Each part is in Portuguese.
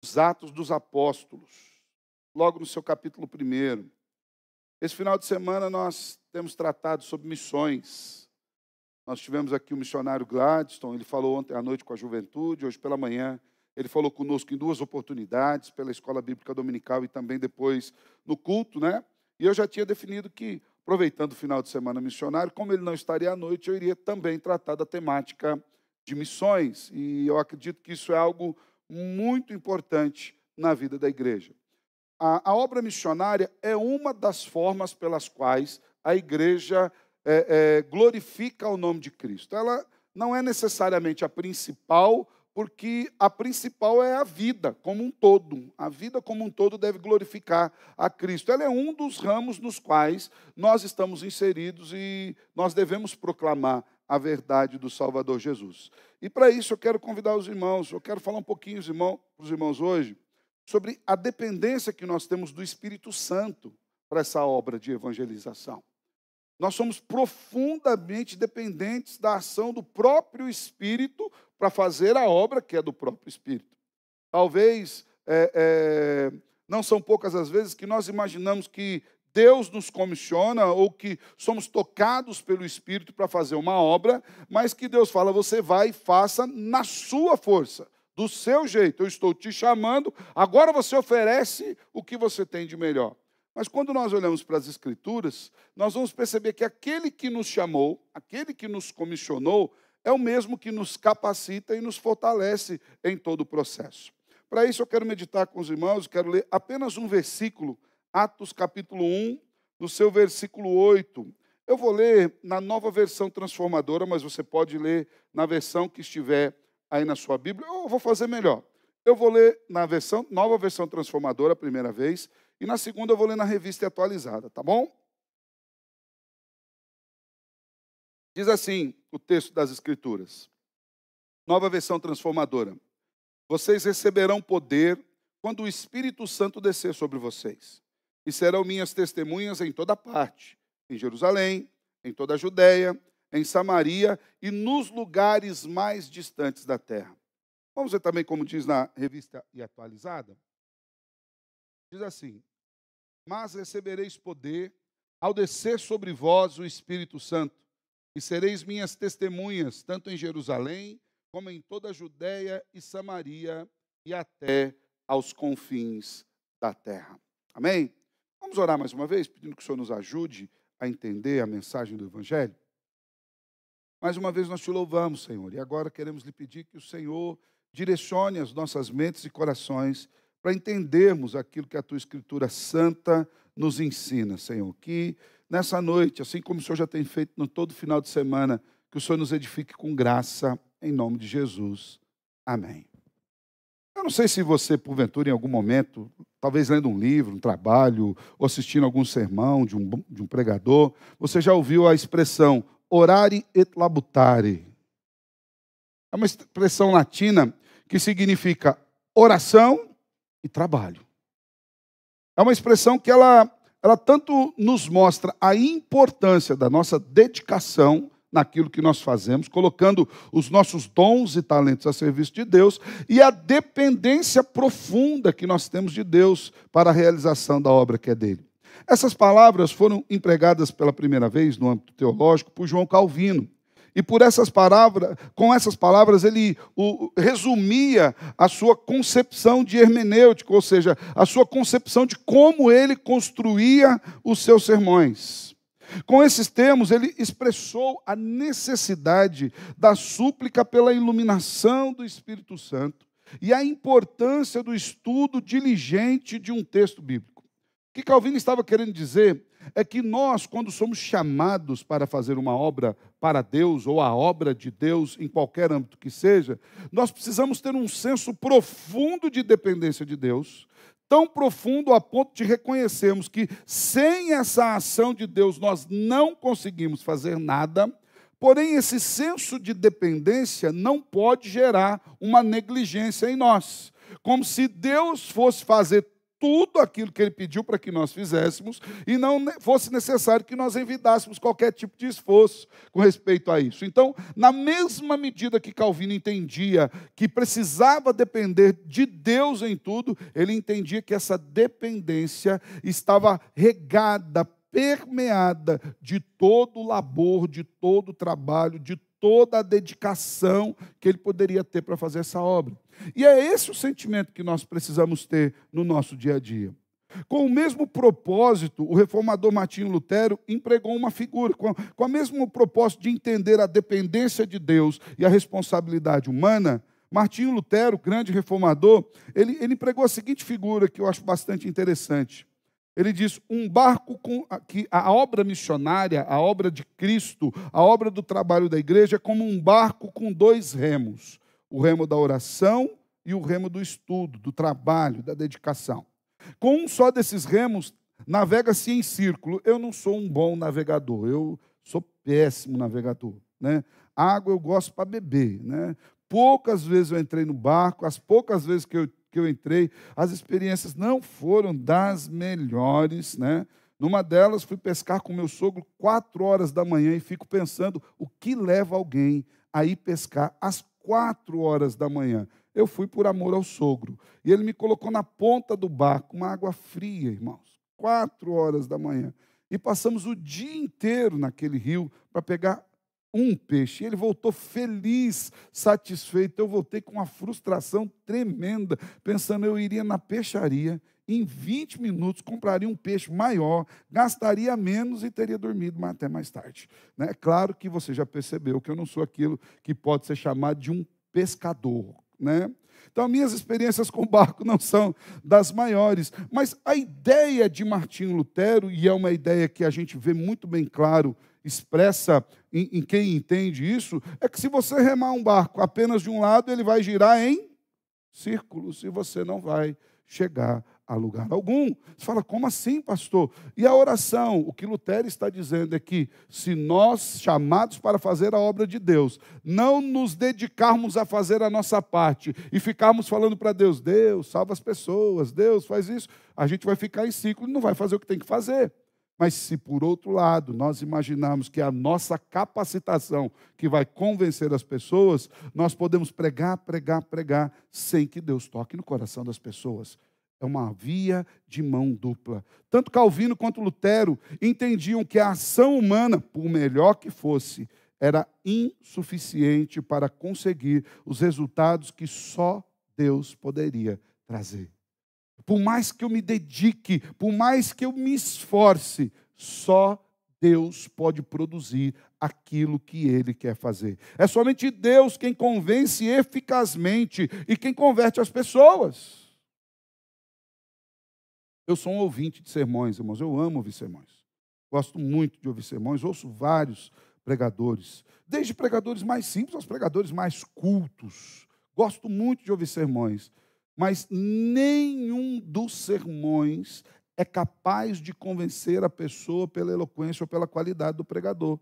os Atos dos Apóstolos, logo no seu capítulo 1. Esse final de semana nós temos tratado sobre missões. Nós tivemos aqui o missionário Gladstone, ele falou ontem à noite com a juventude, hoje pela manhã ele falou conosco em 2 oportunidades, pela Escola Bíblica Dominical e também depois no culto, né? E eu já tinha definido que, aproveitando o final de semana missionário, como ele não estaria à noite, eu iria também tratar da temática de missões. E eu acredito que isso é algo muito importante na vida da igreja. A obra missionária é uma das formas pelas quais a igreja glorifica o nome de Cristo. Ela não é necessariamente a principal, porque a principal é a vida como um todo. A vida como um todo deve glorificar a Cristo. Ela é um dos ramos nos quais nós estamos inseridos e nós devemos proclamar a verdade do Salvador Jesus. E para isso eu quero convidar os irmãos, eu quero falar um pouquinho para os irmãos hoje, sobre a dependência que nós temos do Espírito Santo para essa obra de evangelização. Nós somos profundamente dependentes da ação do próprio Espírito para fazer a obra que é do próprio Espírito. Talvez, não são poucas as vezes que nós imaginamos que Deus nos comissiona ou que somos tocados pelo Espírito para fazer uma obra, mas que Deus fala, você vai e faça na sua força, do seu jeito. Eu estou te chamando, agora você oferece o que você tem de melhor. Mas quando nós olhamos para as Escrituras, nós vamos perceber que aquele que nos chamou, aquele que nos comissionou, é o mesmo que nos capacita e nos fortalece em todo o processo. Para isso eu quero meditar com os irmãos, quero ler apenas um versículo, Atos capítulo 1, no seu versículo 8. Eu vou ler na Nova Versão Transformadora, mas você pode ler na versão que estiver aí na sua Bíblia. Eu vou fazer melhor. Eu vou ler na Nova Versão Transformadora a primeira vez, e na segunda eu vou ler na Revista Atualizada, tá bom? Diz assim o texto das Escrituras. Nova Versão Transformadora. Vocês receberão poder quando o Espírito Santo descer sobre vocês. E serão minhas testemunhas em toda parte, em Jerusalém, em toda a Judéia, em Samaria e nos lugares mais distantes da terra. Vamos ver também como diz na Revista Atualizada. Diz assim, mas recebereis poder ao descer sobre vós o Espírito Santo, e sereis minhas testemunhas, tanto em Jerusalém, como em toda a Judéia e Samaria, e até aos confins da terra. Amém? Vamos orar mais uma vez, pedindo que o Senhor nos ajude a entender a mensagem do Evangelho. Mais uma vez nós te louvamos, Senhor, e agora queremos lhe pedir que o Senhor direcione as nossas mentes e corações para entendermos aquilo que a Tua Escritura Santa nos ensina, Senhor. Que nessa noite, assim como o Senhor já tem feito no todo final de semana, que o Senhor nos edifique com graça, em nome de Jesus. Amém. Eu não sei se você, porventura, em algum momento, talvez lendo um livro, um trabalho, ou assistindo algum sermão de um pregador, você já ouviu a expressão orare et labutare. É uma expressão latina que significa oração e trabalho. É uma expressão que ela tanto nos mostra a importância da nossa dedicação naquilo que nós fazemos, colocando os nossos dons e talentos a serviço de Deus, e a dependência profunda que nós temos de Deus para a realização da obra que é dele. Essas palavras foram empregadas pela primeira vez no âmbito teológico por João Calvino. E com essas palavras, ele resumia a sua concepção de hermenêutica, ou seja, a sua concepção de como ele construía os seus sermões. Com esses termos, ele expressou a necessidade da súplica pela iluminação do Espírito Santo e a importância do estudo diligente de um texto bíblico. O que Calvino estava querendo dizer é que nós, quando somos chamados para fazer uma obra para Deus, ou a obra de Deus, em qualquer âmbito que seja, nós precisamos ter um senso profundo de dependência de Deus, tão profundo a ponto de reconhecermos que sem essa ação de Deus nós não conseguimos fazer nada, porém esse senso de dependência não pode gerar uma negligência em nós, como se Deus fosse fazer tudo aquilo que ele pediu para que nós fizéssemos e não fosse necessário que nós envidássemos qualquer tipo de esforço com respeito a isso. Então, na mesma medida que Calvino entendia que precisava depender de Deus em tudo, ele entendia que essa dependência estava regada, permeada de todo o labor, de todo o trabalho, de toda a dedicação que ele poderia ter para fazer essa obra. E é esse o sentimento que nós precisamos ter no nosso dia a dia. Com o mesmo propósito, o reformador Martinho Lutero empregou uma figura, com o mesmo propósito de entender a dependência de Deus e a responsabilidade humana. Martinho Lutero, grande reformador, ele empregou a seguinte figura que eu acho bastante interessante. Ele diz, um barco com que a obra missionária, a obra de Cristo, a obra do trabalho da igreja é como um barco com dois remos. O remo da oração e o remo do estudo, do trabalho, da dedicação. Com um só desses remos, navega-se em círculo. Eu não sou um bom navegador, eu sou péssimo navegador, né? Água eu gosto para beber, né? Poucas vezes eu entrei no barco, as poucas vezes que eu entrei, as experiências não foram das melhores, né? Numa delas, fui pescar com meu sogro 4 horas da manhã e fico pensando o que leva alguém a ir pescar às 4 horas da manhã. Eu fui por amor ao sogro. E ele me colocou na ponta do barco, uma água fria, irmãos. 4 horas da manhã. E passamos o dia inteiro naquele rio para pegar um peixe. Ele voltou feliz, satisfeito. Eu voltei com uma frustração tremenda, pensando eu iria na peixaria, em 20 minutos compraria um peixe maior, gastaria menos e teria dormido até mais tarde. É claro que você já percebeu que eu não sou aquilo que pode ser chamado de um pescador, né? Então, minhas experiências com barco não são das maiores, mas a ideia de Martinho Lutero, e é uma ideia que a gente vê muito bem claro, expressa em quem entende isso, é que se você remar um barco apenas de um lado, ele vai girar em círculos, e você não vai chegar a lugar algum. Você fala, como assim, pastor? E a oração? O que Lutero está dizendo é que se nós, chamados para fazer a obra de Deus, não nos dedicarmos a fazer a nossa parte e ficarmos falando para Deus, Deus, salva as pessoas, Deus, faz isso, a gente vai ficar em ciclo e não vai fazer o que tem que fazer. Mas se, por outro lado, nós imaginarmos que é a nossa capacitação que vai convencer as pessoas, nós podemos pregar, pregar, pregar, sem que Deus toque no coração das pessoas. É uma via de mão dupla. Tanto Calvino quanto Lutero entendiam que a ação humana, por melhor que fosse, era insuficiente para conseguir os resultados que só Deus poderia trazer. Por mais que eu me dedique, por mais que eu me esforce, só Deus pode produzir aquilo que Ele quer fazer. É somente Deus quem convence eficazmente e quem converte as pessoas. Eu sou um ouvinte de sermões, irmãos. Eu amo ouvir sermões. Gosto muito de ouvir sermões. Ouço vários pregadores, desde pregadores mais simples aos pregadores mais cultos. Gosto muito de ouvir sermões. Mas nenhum dos sermões é capaz de convencer a pessoa pela eloquência ou pela qualidade do pregador.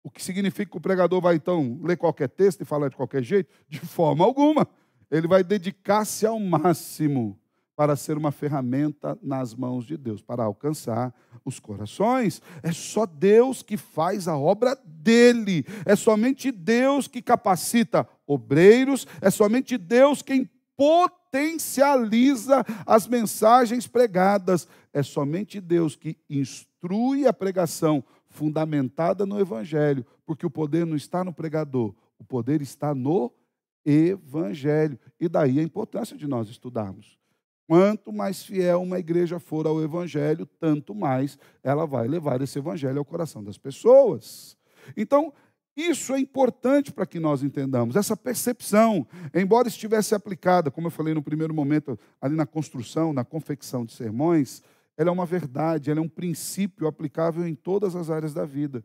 O que significa que o pregador vai, então, ler qualquer texto e falar de qualquer jeito? De forma alguma. Ele vai dedicar-se ao máximo para ser uma ferramenta nas mãos de Deus, para alcançar os corações. É só Deus que faz a obra dele. É somente Deus que capacita obreiros. É somente Deus quem potencializa as mensagens pregadas. É somente Deus que instrui a pregação fundamentada no Evangelho, porque o poder não está no pregador, o poder está no Evangelho. E daí a importância de nós estudarmos. Quanto mais fiel uma igreja for ao Evangelho, tanto mais ela vai levar esse Evangelho ao coração das pessoas. Então, isso é importante para que nós entendamos. Essa percepção, embora estivesse aplicada, como eu falei no primeiro momento, ali na construção, na confecção de sermões, ela é uma verdade, ela é um princípio aplicável em todas as áreas da vida,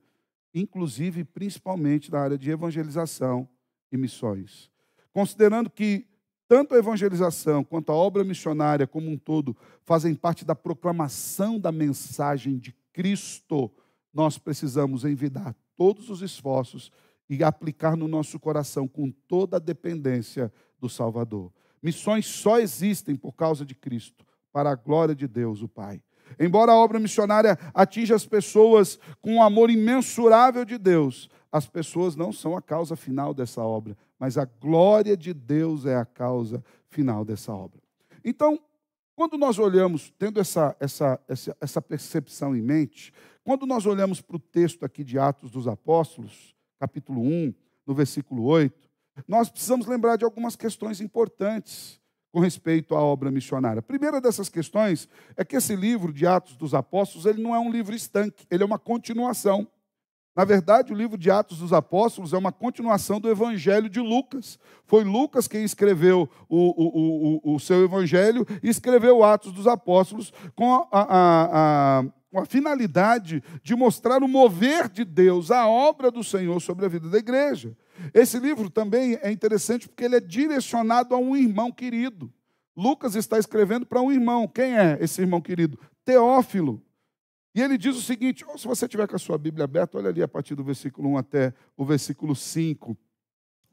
inclusive, principalmente na área de evangelização e missões. Considerando que tanto a evangelização quanto a obra missionária como um todo fazem parte da proclamação da mensagem de Cristo, nós precisamos envidar todos os esforços e aplicar no nosso coração com toda a dependência do Salvador. Missões só existem por causa de Cristo, para a glória de Deus, o Pai. Embora a obra missionária atinja as pessoas com um amor imensurável de Deus, as pessoas não são a causa final dessa obra, mas a glória de Deus é a causa final dessa obra. Então, quando nós olhamos, tendo essa percepção em mente, quando nós olhamos para o texto aqui de Atos dos Apóstolos, capítulo 1, no versículo 8, nós precisamos lembrar de algumas questões importantes com respeito à obra missionária. A primeira dessas questões é que esse livro de Atos dos Apóstolos, ele não é um livro estanque, ele é uma continuação. Na verdade, o livro de Atos dos Apóstolos é uma continuação do Evangelho de Lucas. Foi Lucas quem escreveu o seu Evangelho e escreveu Atos dos Apóstolos com a finalidade de mostrar o mover de Deus, a obra do Senhor sobre a vida da igreja. Esse livro também é interessante porque ele é direcionado a um irmão querido. Lucas está escrevendo para um irmão. Quem é esse irmão querido? Teófilo. E ele diz o seguinte, se você tiver com a sua Bíblia aberta, olha ali a partir do versículo 1 até o versículo 5.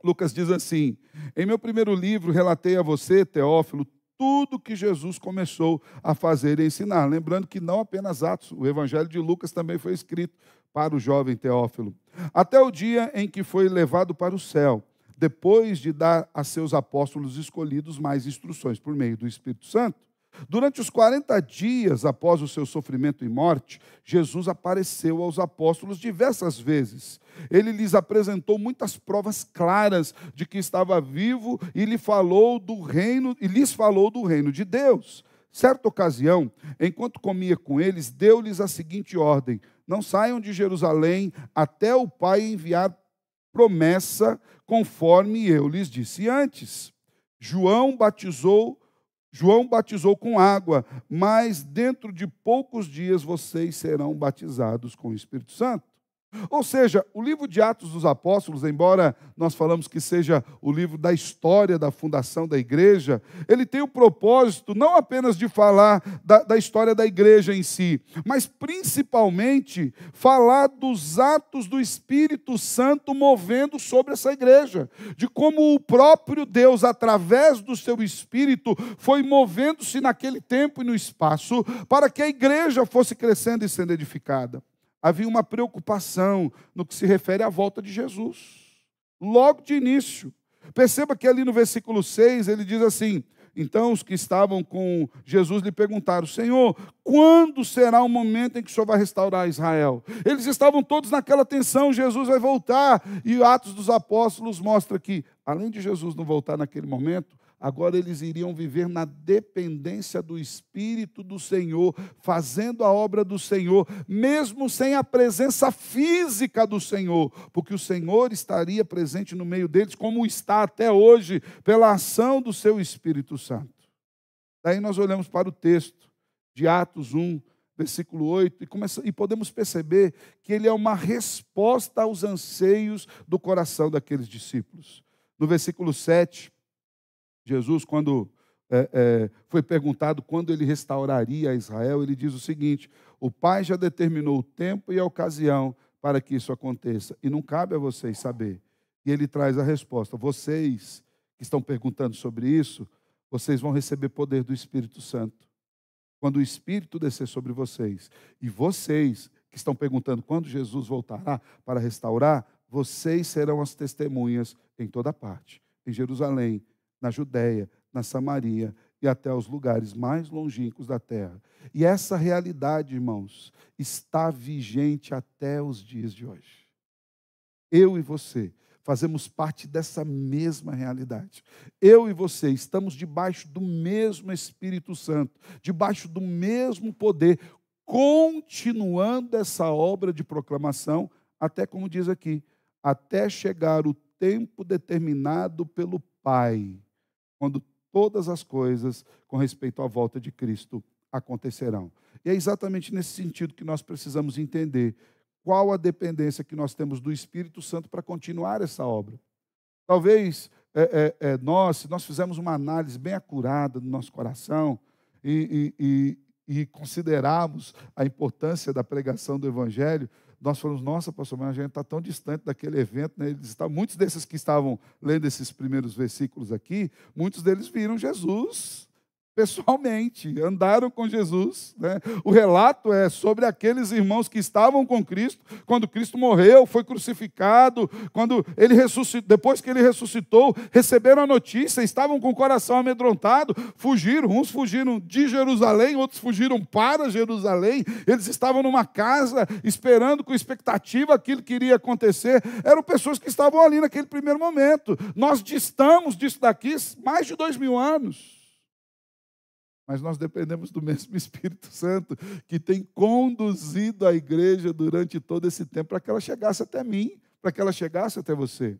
Lucas diz assim: em meu primeiro livro relatei a você, Teófilo, tudo que Jesus começou a fazer e ensinar. Lembrando que não apenas Atos, o Evangelho de Lucas também foi escrito para o jovem Teófilo. Até o dia em que foi levado para o céu, depois de dar a seus apóstolos escolhidos mais instruções por meio do Espírito Santo. Durante os 40 dias após o seu sofrimento e morte, Jesus apareceu aos apóstolos diversas vezes. Ele lhes apresentou muitas provas claras de que estava vivo e lhes falou do reino de Deus. Certa ocasião, enquanto comia com eles, deu-lhes a seguinte ordem: não saiam de Jerusalém até o Pai enviar promessa, conforme eu lhes disse antes. João batizou com água, mas dentro de poucos dias vocês serão batizados com o Espírito Santo. Ou seja, o livro de Atos dos Apóstolos, embora nós falamos que seja o livro da história da fundação da igreja, ele tem o propósito não apenas de falar da história da igreja em si, mas principalmente falar dos atos do Espírito Santo movendo sobre essa igreja, de como o próprio Deus, através do seu Espírito, foi movendo-se naquele tempo e no espaço para que a igreja fosse crescendo e sendo edificada. Havia uma preocupação no que se refere à volta de Jesus. Logo de início. Perceba que ali no versículo 6, ele diz assim: então os que estavam com Jesus lhe perguntaram: Senhor, quando será o momento em que o Senhor vai restaurar Israel? Eles estavam todos naquela tensão, Jesus vai voltar. E Atos dos Apóstolos mostra que, além de Jesus não voltar naquele momento, agora eles iriam viver na dependência do Espírito do Senhor, fazendo a obra do Senhor, mesmo sem a presença física do Senhor, porque o Senhor estaria presente no meio deles, como está até hoje, pela ação do seu Espírito Santo. Daí nós olhamos para o texto de Atos 1, versículo 8, e podemos perceber que ele é uma resposta aos anseios do coração daqueles discípulos. No versículo 7, Jesus, quando foi perguntado quando ele restauraria Israel, ele diz o seguinte: o Pai já determinou o tempo e a ocasião para que isso aconteça, e não cabe a vocês saber. E ele traz a resposta: vocês que estão perguntando sobre isso, vocês vão receber poder do Espírito Santo. Quando o Espírito descer sobre vocês, e vocês que estão perguntando quando Jesus voltará para restaurar, vocês serão as testemunhas em toda parte, em Jerusalém, na Judéia, na Samaria e até os lugares mais longínquos da terra. E essa realidade, irmãos, está vigente até os dias de hoje. Eu e você fazemos parte dessa mesma realidade. Eu e você estamos debaixo do mesmo Espírito Santo, debaixo do mesmo poder, continuando essa obra de proclamação, até como diz aqui, até chegar o tempo determinado pelo Pai, quando todas as coisas com respeito à volta de Cristo acontecerão. E é exatamente nesse sentido que nós precisamos entender qual a dependência que nós temos do Espírito Santo para continuar essa obra. Talvez se nós fizermos uma análise bem acurada do nosso coração e considerarmos a importância da pregação do Evangelho, nós falamos: nossa, pastor, mas a gente está tão distante daquele evento, né? Muitos desses que estavam lendo esses primeiros versículos aqui, muitos deles viram Jesus pessoalmente, andaram com Jesus, né? O relato é sobre aqueles irmãos que estavam com Cristo, quando Cristo morreu, foi crucificado, quando ele ressuscitou, depois que ele ressuscitou, receberam a notícia, estavam com o coração amedrontado, fugiram, uns fugiram de Jerusalém, outros fugiram para Jerusalém, eles estavam numa casa, esperando com expectativa aquilo que iria acontecer, eram pessoas que estavam ali naquele primeiro momento. Nós distamos disso daqui mais de 2000 anos. Mas nós dependemos do mesmo Espírito Santo que tem conduzido a igreja durante todo esse tempo para que ela chegasse até mim, para que ela chegasse até você.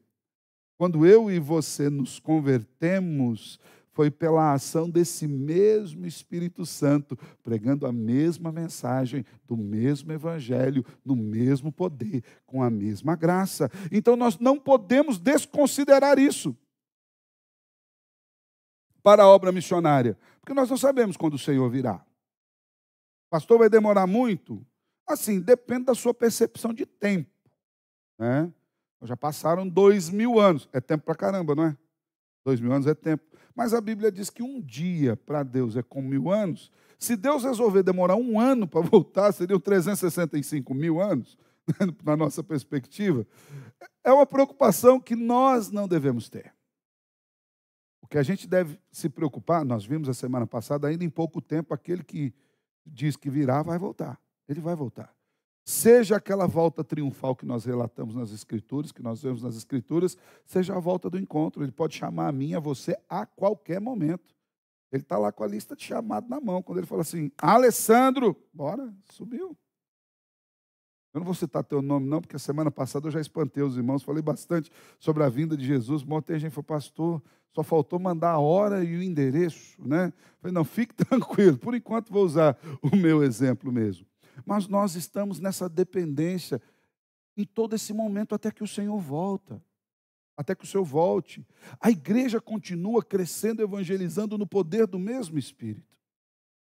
Quando eu e você nos convertemos, foi pela ação desse mesmo Espírito Santo, pregando a mesma mensagem, do mesmo evangelho, no mesmo poder, com a mesma graça. Então nós não podemos desconsiderar isso para a obra missionária, porque nós não sabemos quando o Senhor virá. Pastor, vai demorar muito? Assim, depende da sua percepção de tempo, né? Já passaram 2000 anos, é tempo para caramba, não é? 2000 anos é tempo. Mas a Bíblia diz que um dia para Deus é como 1000 anos. Se Deus resolver demorar 1 ano para voltar, seriam 365 mil anos, na nossa perspectiva. É uma preocupação que nós não devemos ter. O que a gente deve se preocupar, nós vimos a semana passada, ainda em pouco tempo, aquele que diz que virá vai voltar. Ele vai voltar. Seja aquela volta triunfal que nós relatamos nas Escrituras, que nós vemos nas Escrituras, seja a volta do encontro. Ele pode chamar a mim, a você, a qualquer momento. Ele está lá com a lista de chamado na mão. Quando ele fala assim, Alessandro, bora, subiu. Eu não vou citar teu nome não, porque a semana passada eu já espantei os irmãos, falei bastante sobre a vinda de Jesus. Tem gente que falou, pastor, só faltou mandar a hora e o endereço, né? Falei, não, fique tranquilo, por enquanto vou usar o meu exemplo mesmo. Mas nós estamos nessa dependência em todo esse momento até que o Senhor volta, até que o Senhor volte. A igreja continua crescendo, evangelizando no poder do mesmo Espírito.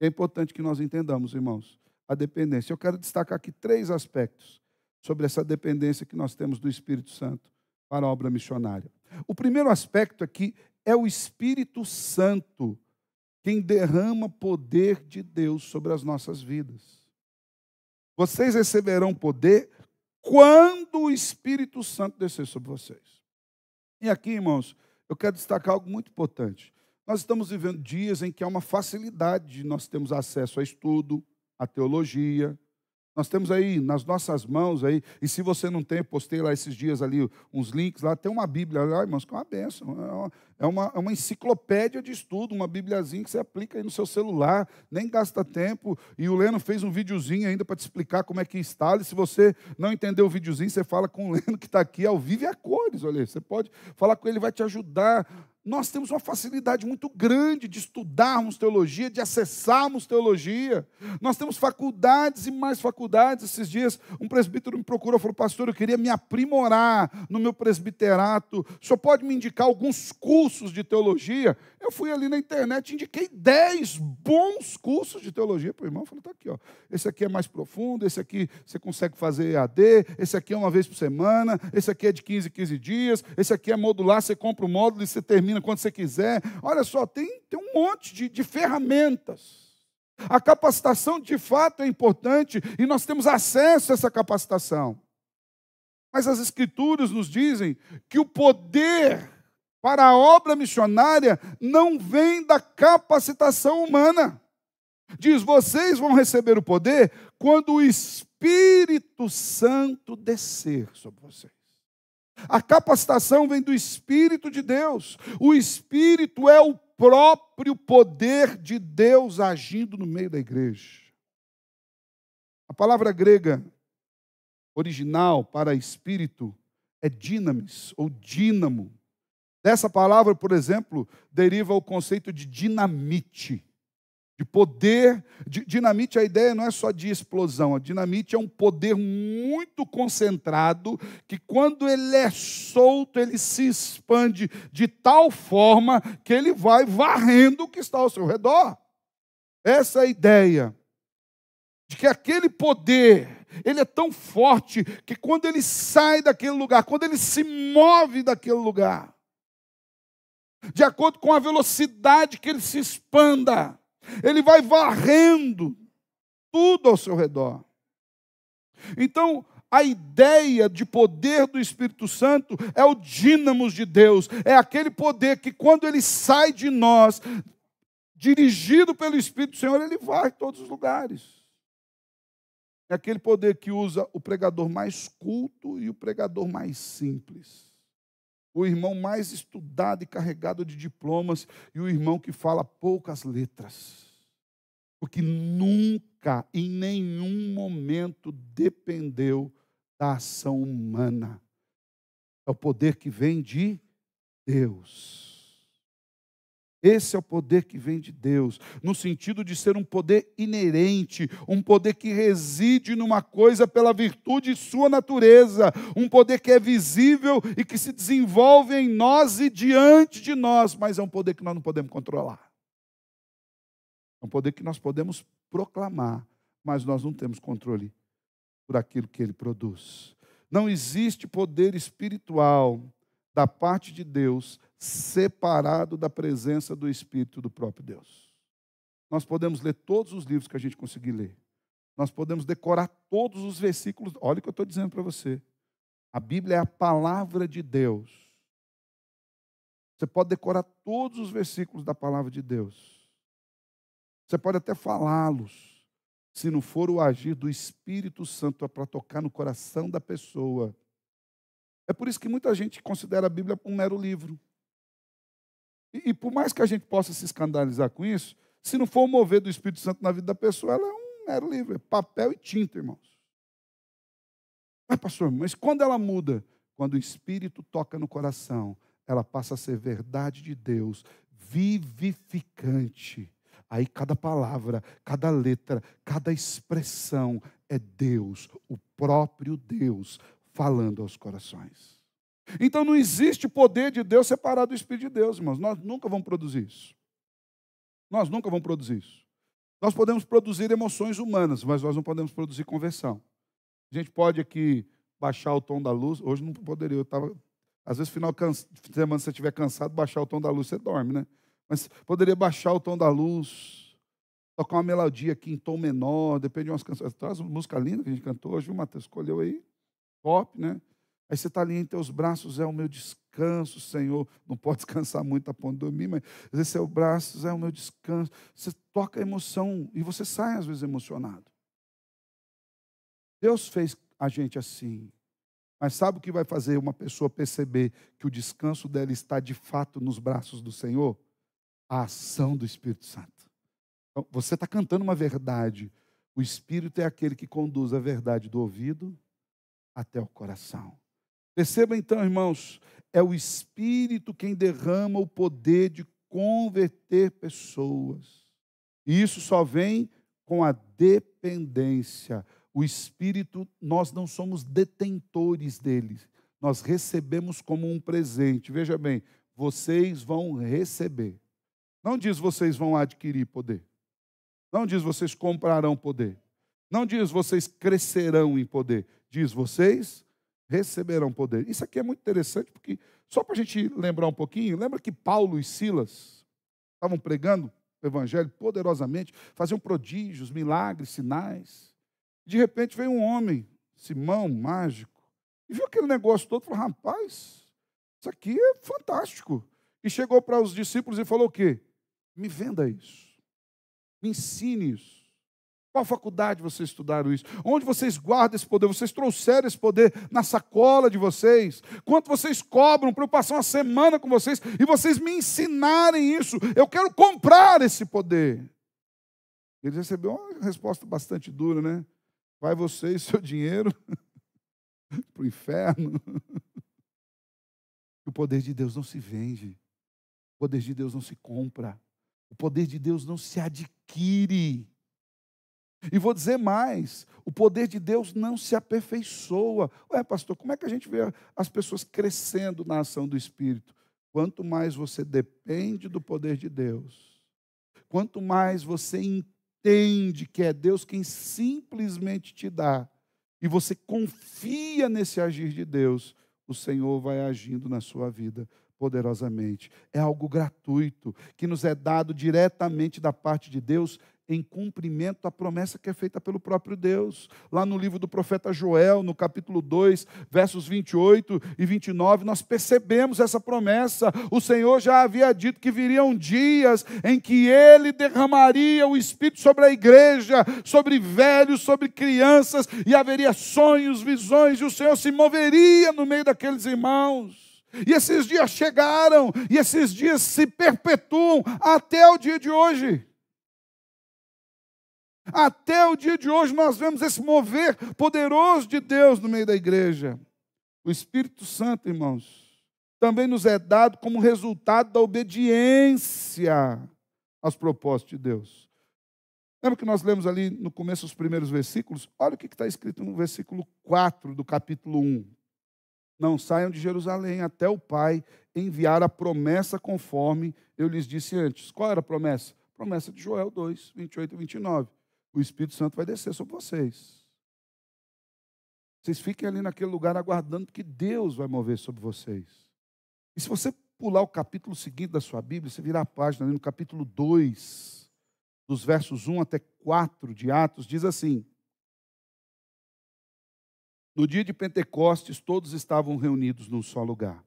É importante que nós entendamos, irmãos, a dependência. Eu quero destacar aqui 3 aspectos sobre essa dependência que nós temos do Espírito Santo para a obra missionária. O primeiro aspecto aqui é o Espírito Santo quem derrama poder de Deus sobre as nossas vidas. Vocês receberão poder quando o Espírito Santo descer sobre vocês. E aqui, irmãos, eu quero destacar algo muito importante. Nós estamos vivendo dias em que há uma facilidade de nós termos acesso a estudo, a teologia. Nós temos aí nas nossas mãos, aí, e se você não tem, postei lá esses dias ali uns links, lá tem uma Bíblia, lá, irmãos, que é uma bênção. É uma enciclopédia de estudo, uma bibliazinha que você aplica aí no seu celular, nem gasta tempo. E o Leno fez um videozinho ainda para te explicar como é que instala. E se você não entendeu o videozinho, você fala com o Leno que está aqui ao vivo e a cores. Olha, você pode falar com ele, vai te ajudar. Nós temos uma facilidade muito grande de estudarmos teologia, de acessarmos teologia. Nós temos faculdades e mais faculdades. Esses dias, um presbítero me procurou e falou, pastor, eu queria me aprimorar no meu presbiterato. O senhor pode me indicar alguns cursos de teologia? Eu fui ali na internet e indiquei 10 bons cursos de teologia para o irmão. Eu falei, está aqui, ó. Esse aqui é mais profundo, esse aqui você consegue fazer EAD, esse aqui é uma vez por semana, esse aqui é de 15 em 15 dias, esse aqui é modular, você compra o módulo e você termina quando você quiser. Olha só, tem um monte de ferramentas. A capacitação, de fato, é importante e nós temos acesso a essa capacitação. Mas as Escrituras nos dizem que o poder para a obra missionária não vem da capacitação humana. Diz, vocês vão receber o poder quando o Espírito Santo descer sobre vocês. A capacitação vem do Espírito de Deus. O Espírito é o próprio poder de Deus agindo no meio da igreja. A palavra grega original para espírito é dinamis ou dínamo. Dessa palavra, por exemplo, deriva o conceito de dinamite, de poder. Dinamite, a ideia não é só de explosão. A dinamite é um poder muito concentrado que, quando ele é solto, ele se expande de tal forma que ele vai varrendo o que está ao seu redor. Essa é a ideia de que aquele poder, ele é tão forte que quando ele sai daquele lugar, quando ele se move daquele lugar, de acordo com a velocidade que ele se expanda, Ele vai varrendo tudo ao seu redor. Então, a ideia de poder do Espírito Santo é o dínamos de Deus. É aquele poder que, quando ele sai de nós, dirigido pelo Espírito do Senhor, ele vai em todos os lugares. É aquele poder que usa o pregador mais culto e o pregador mais simples. O irmão mais estudado e carregado de diplomas e o irmão que fala poucas letras. Porque nunca, em nenhum momento, dependeu da ação humana. É o poder que vem de Deus. Esse é o poder que vem de Deus, no sentido de ser um poder inerente, um poder que reside numa coisa pela virtude de sua natureza, um poder que é visível e que se desenvolve em nós e diante de nós, mas é um poder que nós não podemos controlar. É um poder que nós podemos proclamar, mas nós não temos controle por aquilo que ele produz. Não existe poder espiritual da parte de Deus separado da presença do Espírito do próprio Deus. Nós podemos ler todos os livros que a gente conseguir ler. Nós podemos decorar todos os versículos. Olha o que eu estou dizendo para você. A Bíblia é a palavra de Deus. Você pode decorar todos os versículos da palavra de Deus. Você pode até falá-los. Se não for o agir do Espírito Santo para tocar no coração da pessoa. É por isso que muita gente considera a Bíblia um mero livro. E por mais que a gente possa se escandalizar com isso, se não for o mover do Espírito Santo na vida da pessoa, ela é um mero livro, é papel e tinta, irmãos. Mas, pastor, mas quando ela muda? Quando o Espírito toca no coração, ela passa a ser verdade de Deus, vivificante. Aí cada palavra, cada letra, cada expressão é Deus, o próprio Deus, falando aos corações. Então não existe poder de Deus separado do Espírito de Deus, irmãos. Nós nunca vamos produzir isso. Nós nunca vamos produzir isso. Nós podemos produzir emoções humanas, mas nós não podemos produzir conversão. A gente pode aqui baixar o tom da luz. Hoje não poderia. Às vezes, final de semana, se você estiver cansado, baixar o tom da luz, você dorme, né? Mas poderia baixar o tom da luz, tocar uma melodia aqui em tom menor, depende de umas canções. Traz uma música linda que a gente cantou hoje, viu, Matheus? Escolheu aí. Top, né? Aí você está ali em teus braços, é o meu descanso, Senhor. Não pode descansar muito a ponto de dormir, mas às vezes seus braços é o meu descanso. Você toca a emoção e você sai às vezes emocionado. Deus fez a gente assim. Mas sabe o que vai fazer uma pessoa perceber que o descanso dela está de fato nos braços do Senhor? A ação do Espírito Santo. Então, você está cantando uma verdade. O Espírito é aquele que conduz a verdade do ouvido até o coração. Perceba então, irmãos, é o Espírito quem derrama o poder de converter pessoas. E isso só vem com a dependência. O Espírito, nós não somos detentores dele. Nós recebemos como um presente. Veja bem, vocês vão receber. Não diz vocês vão adquirir poder. Não diz vocês comprarão poder. Não diz vocês crescerão em poder. Diz vocês receberão poder. Isso aqui é muito interessante, porque, só para a gente lembrar um pouquinho, lembra que Paulo e Silas estavam pregando o Evangelho poderosamente, faziam prodígios, milagres, sinais. De repente veio um homem, Simão, mágico, e viu aquele negócio todo e falou, rapaz, isso aqui é fantástico. E chegou para os discípulos e falou o quê? Me venda isso. Me ensine isso. Qual faculdade vocês estudaram isso? Onde vocês guardam esse poder? Vocês trouxeram esse poder na sacola de vocês? Quanto vocês cobram para eu passar uma semana com vocês e vocês me ensinarem isso? Eu quero comprar esse poder. Ele recebeu uma resposta bastante dura, né? Vai você e seu dinheiro para o inferno. O poder de Deus não se vende. O poder de Deus não se compra. O poder de Deus não se adquire. E vou dizer mais, o poder de Deus não se aperfeiçoa. Ué, pastor, como é que a gente vê as pessoas crescendo na ação do Espírito? Quanto mais você depende do poder de Deus, quanto mais você entende que é Deus quem simplesmente te dá, e você confia nesse agir de Deus, o Senhor vai agindo na sua vida, poderosamente. É algo gratuito, que nos é dado diretamente da parte de Deus, em cumprimento à promessa que é feita pelo próprio Deus. Lá no livro do profeta Joel, no capítulo 2, versos 28 e 29, nós percebemos essa promessa. O Senhor já havia dito que viriam dias em que Ele derramaria o Espírito sobre a igreja, sobre velhos, sobre crianças, e haveria sonhos, visões, e o Senhor se moveria no meio daqueles irmãos. E esses dias chegaram, e esses dias se perpetuam até o dia de hoje. Até o dia de hoje nós vemos esse mover poderoso de Deus no meio da igreja. O Espírito Santo, irmãos, também nos é dado como resultado da obediência aos propósitos de Deus. Lembra que nós lemos ali no começo os primeiros versículos? Olha o que está escrito no versículo 4 do capítulo 1. Não saiam de Jerusalém até o Pai enviar a promessa conforme eu lhes disse antes. Qual era a promessa? Promessa de Joel 2, 28 e 29. O Espírito Santo vai descer sobre vocês. Vocês fiquem ali naquele lugar aguardando que Deus vai mover sobre vocês. E se você pular o capítulo seguinte da sua Bíblia, você virar a página ali no capítulo 2, dos versos 1 até 4 de Atos, diz assim: no dia de Pentecostes, todos estavam reunidos num só lugar.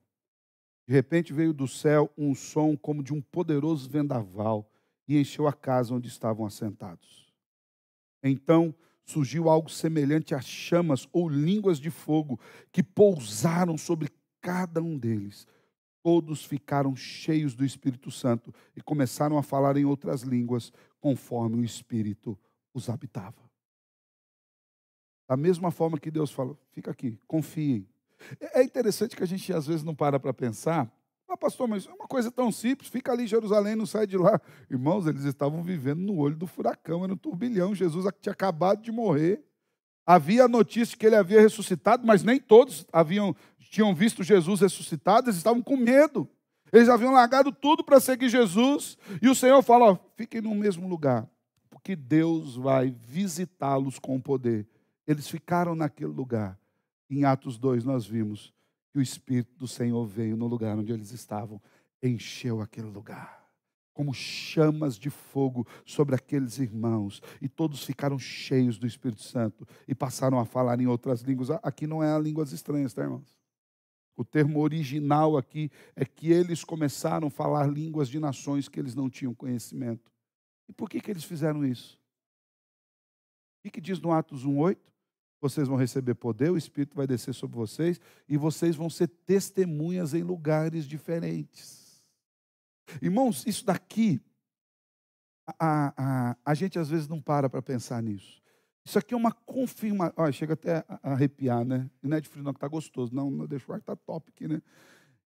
De repente veio do céu um som como de um poderoso vendaval e encheu a casa onde estavam assentados. Então surgiu algo semelhante a chamas ou línguas de fogo que pousaram sobre cada um deles. Todos ficaram cheios do Espírito Santo e começaram a falar em outras línguas, conforme o Espírito os habitava. Da mesma forma que Deus falou, fica aqui, confiem. É interessante que a gente às vezes não para pensar. Ah, pastor, mas é uma coisa tão simples, fica ali em Jerusalém, não sai de lá. Irmãos, eles estavam vivendo no olho do furacão, era um turbilhão. Jesus tinha acabado de morrer. Havia a notícia de que ele havia ressuscitado, mas nem todos tinham visto Jesus ressuscitado, eles estavam com medo. Eles haviam largado tudo para seguir Jesus. E o Senhor fala, ó, fiquem no mesmo lugar, porque Deus vai visitá-los com poder. Eles ficaram naquele lugar. Em Atos 2 nós vimos que o Espírito do Senhor veio no lugar onde eles estavam, encheu aquele lugar, como chamas de fogo sobre aqueles irmãos, e todos ficaram cheios do Espírito Santo, e passaram a falar em outras línguas. Aqui não é línguas estranhas, tá, irmãos? O termo original aqui é que eles começaram a falar línguas de nações que eles não tinham conhecimento. E por que eles fizeram isso? O que diz no Atos 1:8? Vocês vão receber poder, o Espírito vai descer sobre vocês e vocês vão ser testemunhas em lugares diferentes. Irmãos, isso daqui, a gente às vezes não para pensar nisso. Isso aqui é uma confirmação. Olha, chega até a arrepiar, né? E não é de frio não, que está gostoso. Não deixa o ar, está top aqui, né?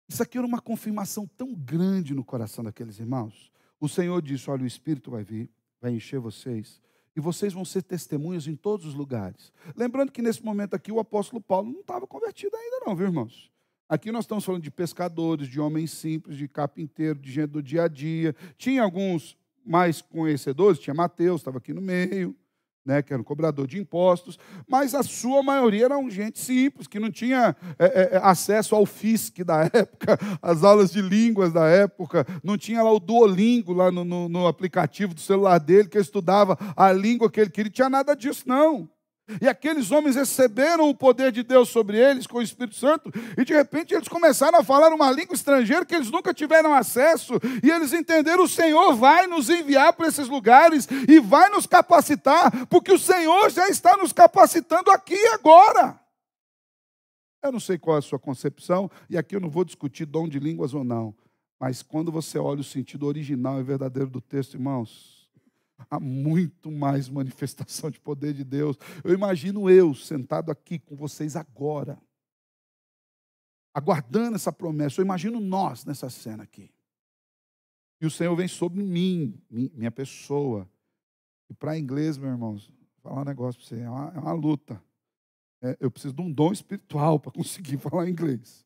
Isso aqui era uma confirmação tão grande no coração daqueles irmãos. O Senhor disse, olha, o Espírito vai vir, vai encher vocês. E vocês vão ser testemunhas em todos os lugares. Lembrando que nesse momento aqui o apóstolo Paulo não estava convertido ainda não, viu, irmãos? Aqui nós estamos falando de pescadores, de homens simples, de carpinteiro, de gente do dia a dia. Tinha alguns mais conhecedores, tinha Mateus, estava aqui no meio, né, que era um cobrador de impostos, mas a sua maioria eram gente simples, que não tinha acesso ao FISC da época, às aulas de línguas da época, não tinha lá o Duolingo lá no aplicativo do celular dele, que ele estudava a língua que ele queria, não tinha nada disso não. E aqueles homens receberam o poder de Deus sobre eles, com o Espírito Santo, e de repente eles começaram a falar uma língua estrangeira que eles nunca tiveram acesso, e eles entenderam, o Senhor vai nos enviar para esses lugares, e vai nos capacitar, porque o Senhor já está nos capacitando aqui e agora. Eu não sei qual é a sua concepção, e aqui eu não vou discutir dom de línguas ou não, mas quando você olha o sentido original e verdadeiro do texto, irmãos, há muito mais manifestação de poder de Deus. Eu imagino eu sentado aqui com vocês agora, aguardando essa promessa. Eu imagino nós nessa cena aqui. E o Senhor vem sobre mim, minha pessoa. E para inglês, meu irmão, vou falar um negócio para você, é uma luta. Eu preciso de um dom espiritual para conseguir falar inglês.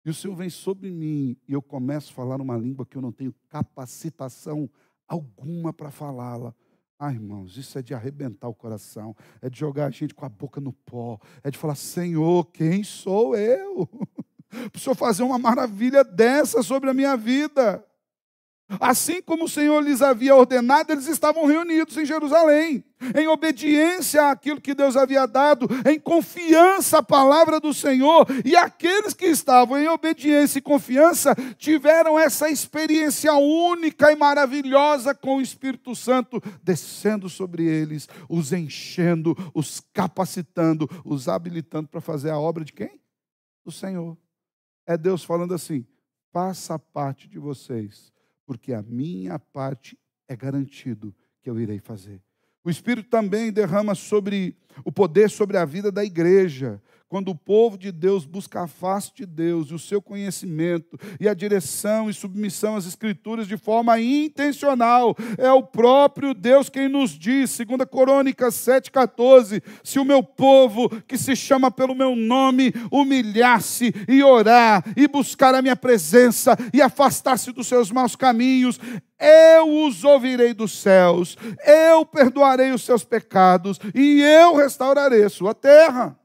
E o Senhor vem sobre mim e eu começo a falar uma língua que eu não tenho capacitação alguma para falá-la. Ah, irmãos, isso é de arrebentar o coração, é de jogar a gente com a boca no pó, é de falar, Senhor, quem sou eu? para o Senhor fazer uma maravilha dessa sobre a minha vida. Assim como o Senhor lhes havia ordenado, eles estavam reunidos em Jerusalém, em obediência àquilo que Deus havia dado, em confiança à palavra do Senhor. E aqueles que estavam em obediência e confiança tiveram essa experiência única e maravilhosa com o Espírito Santo descendo sobre eles, os enchendo, os capacitando, os habilitando para fazer a obra de quem? Do Senhor. É Deus falando assim: faça parte de vocês, porque a minha parte é garantido que eu irei fazer. O Espírito também derrama o poder sobre a vida da igreja. Quando o povo de Deus busca a face de Deus e o seu conhecimento e a direção e submissão às Escrituras de forma intencional, é o próprio Deus quem nos diz, 2 Crônicas 7,14, se o meu povo, que se chama pelo meu nome, humilhar-se e orar e buscar a minha presença e afastar-se dos seus maus caminhos, eu os ouvirei dos céus, eu perdoarei os seus pecados e eu restaurarei a sua terra.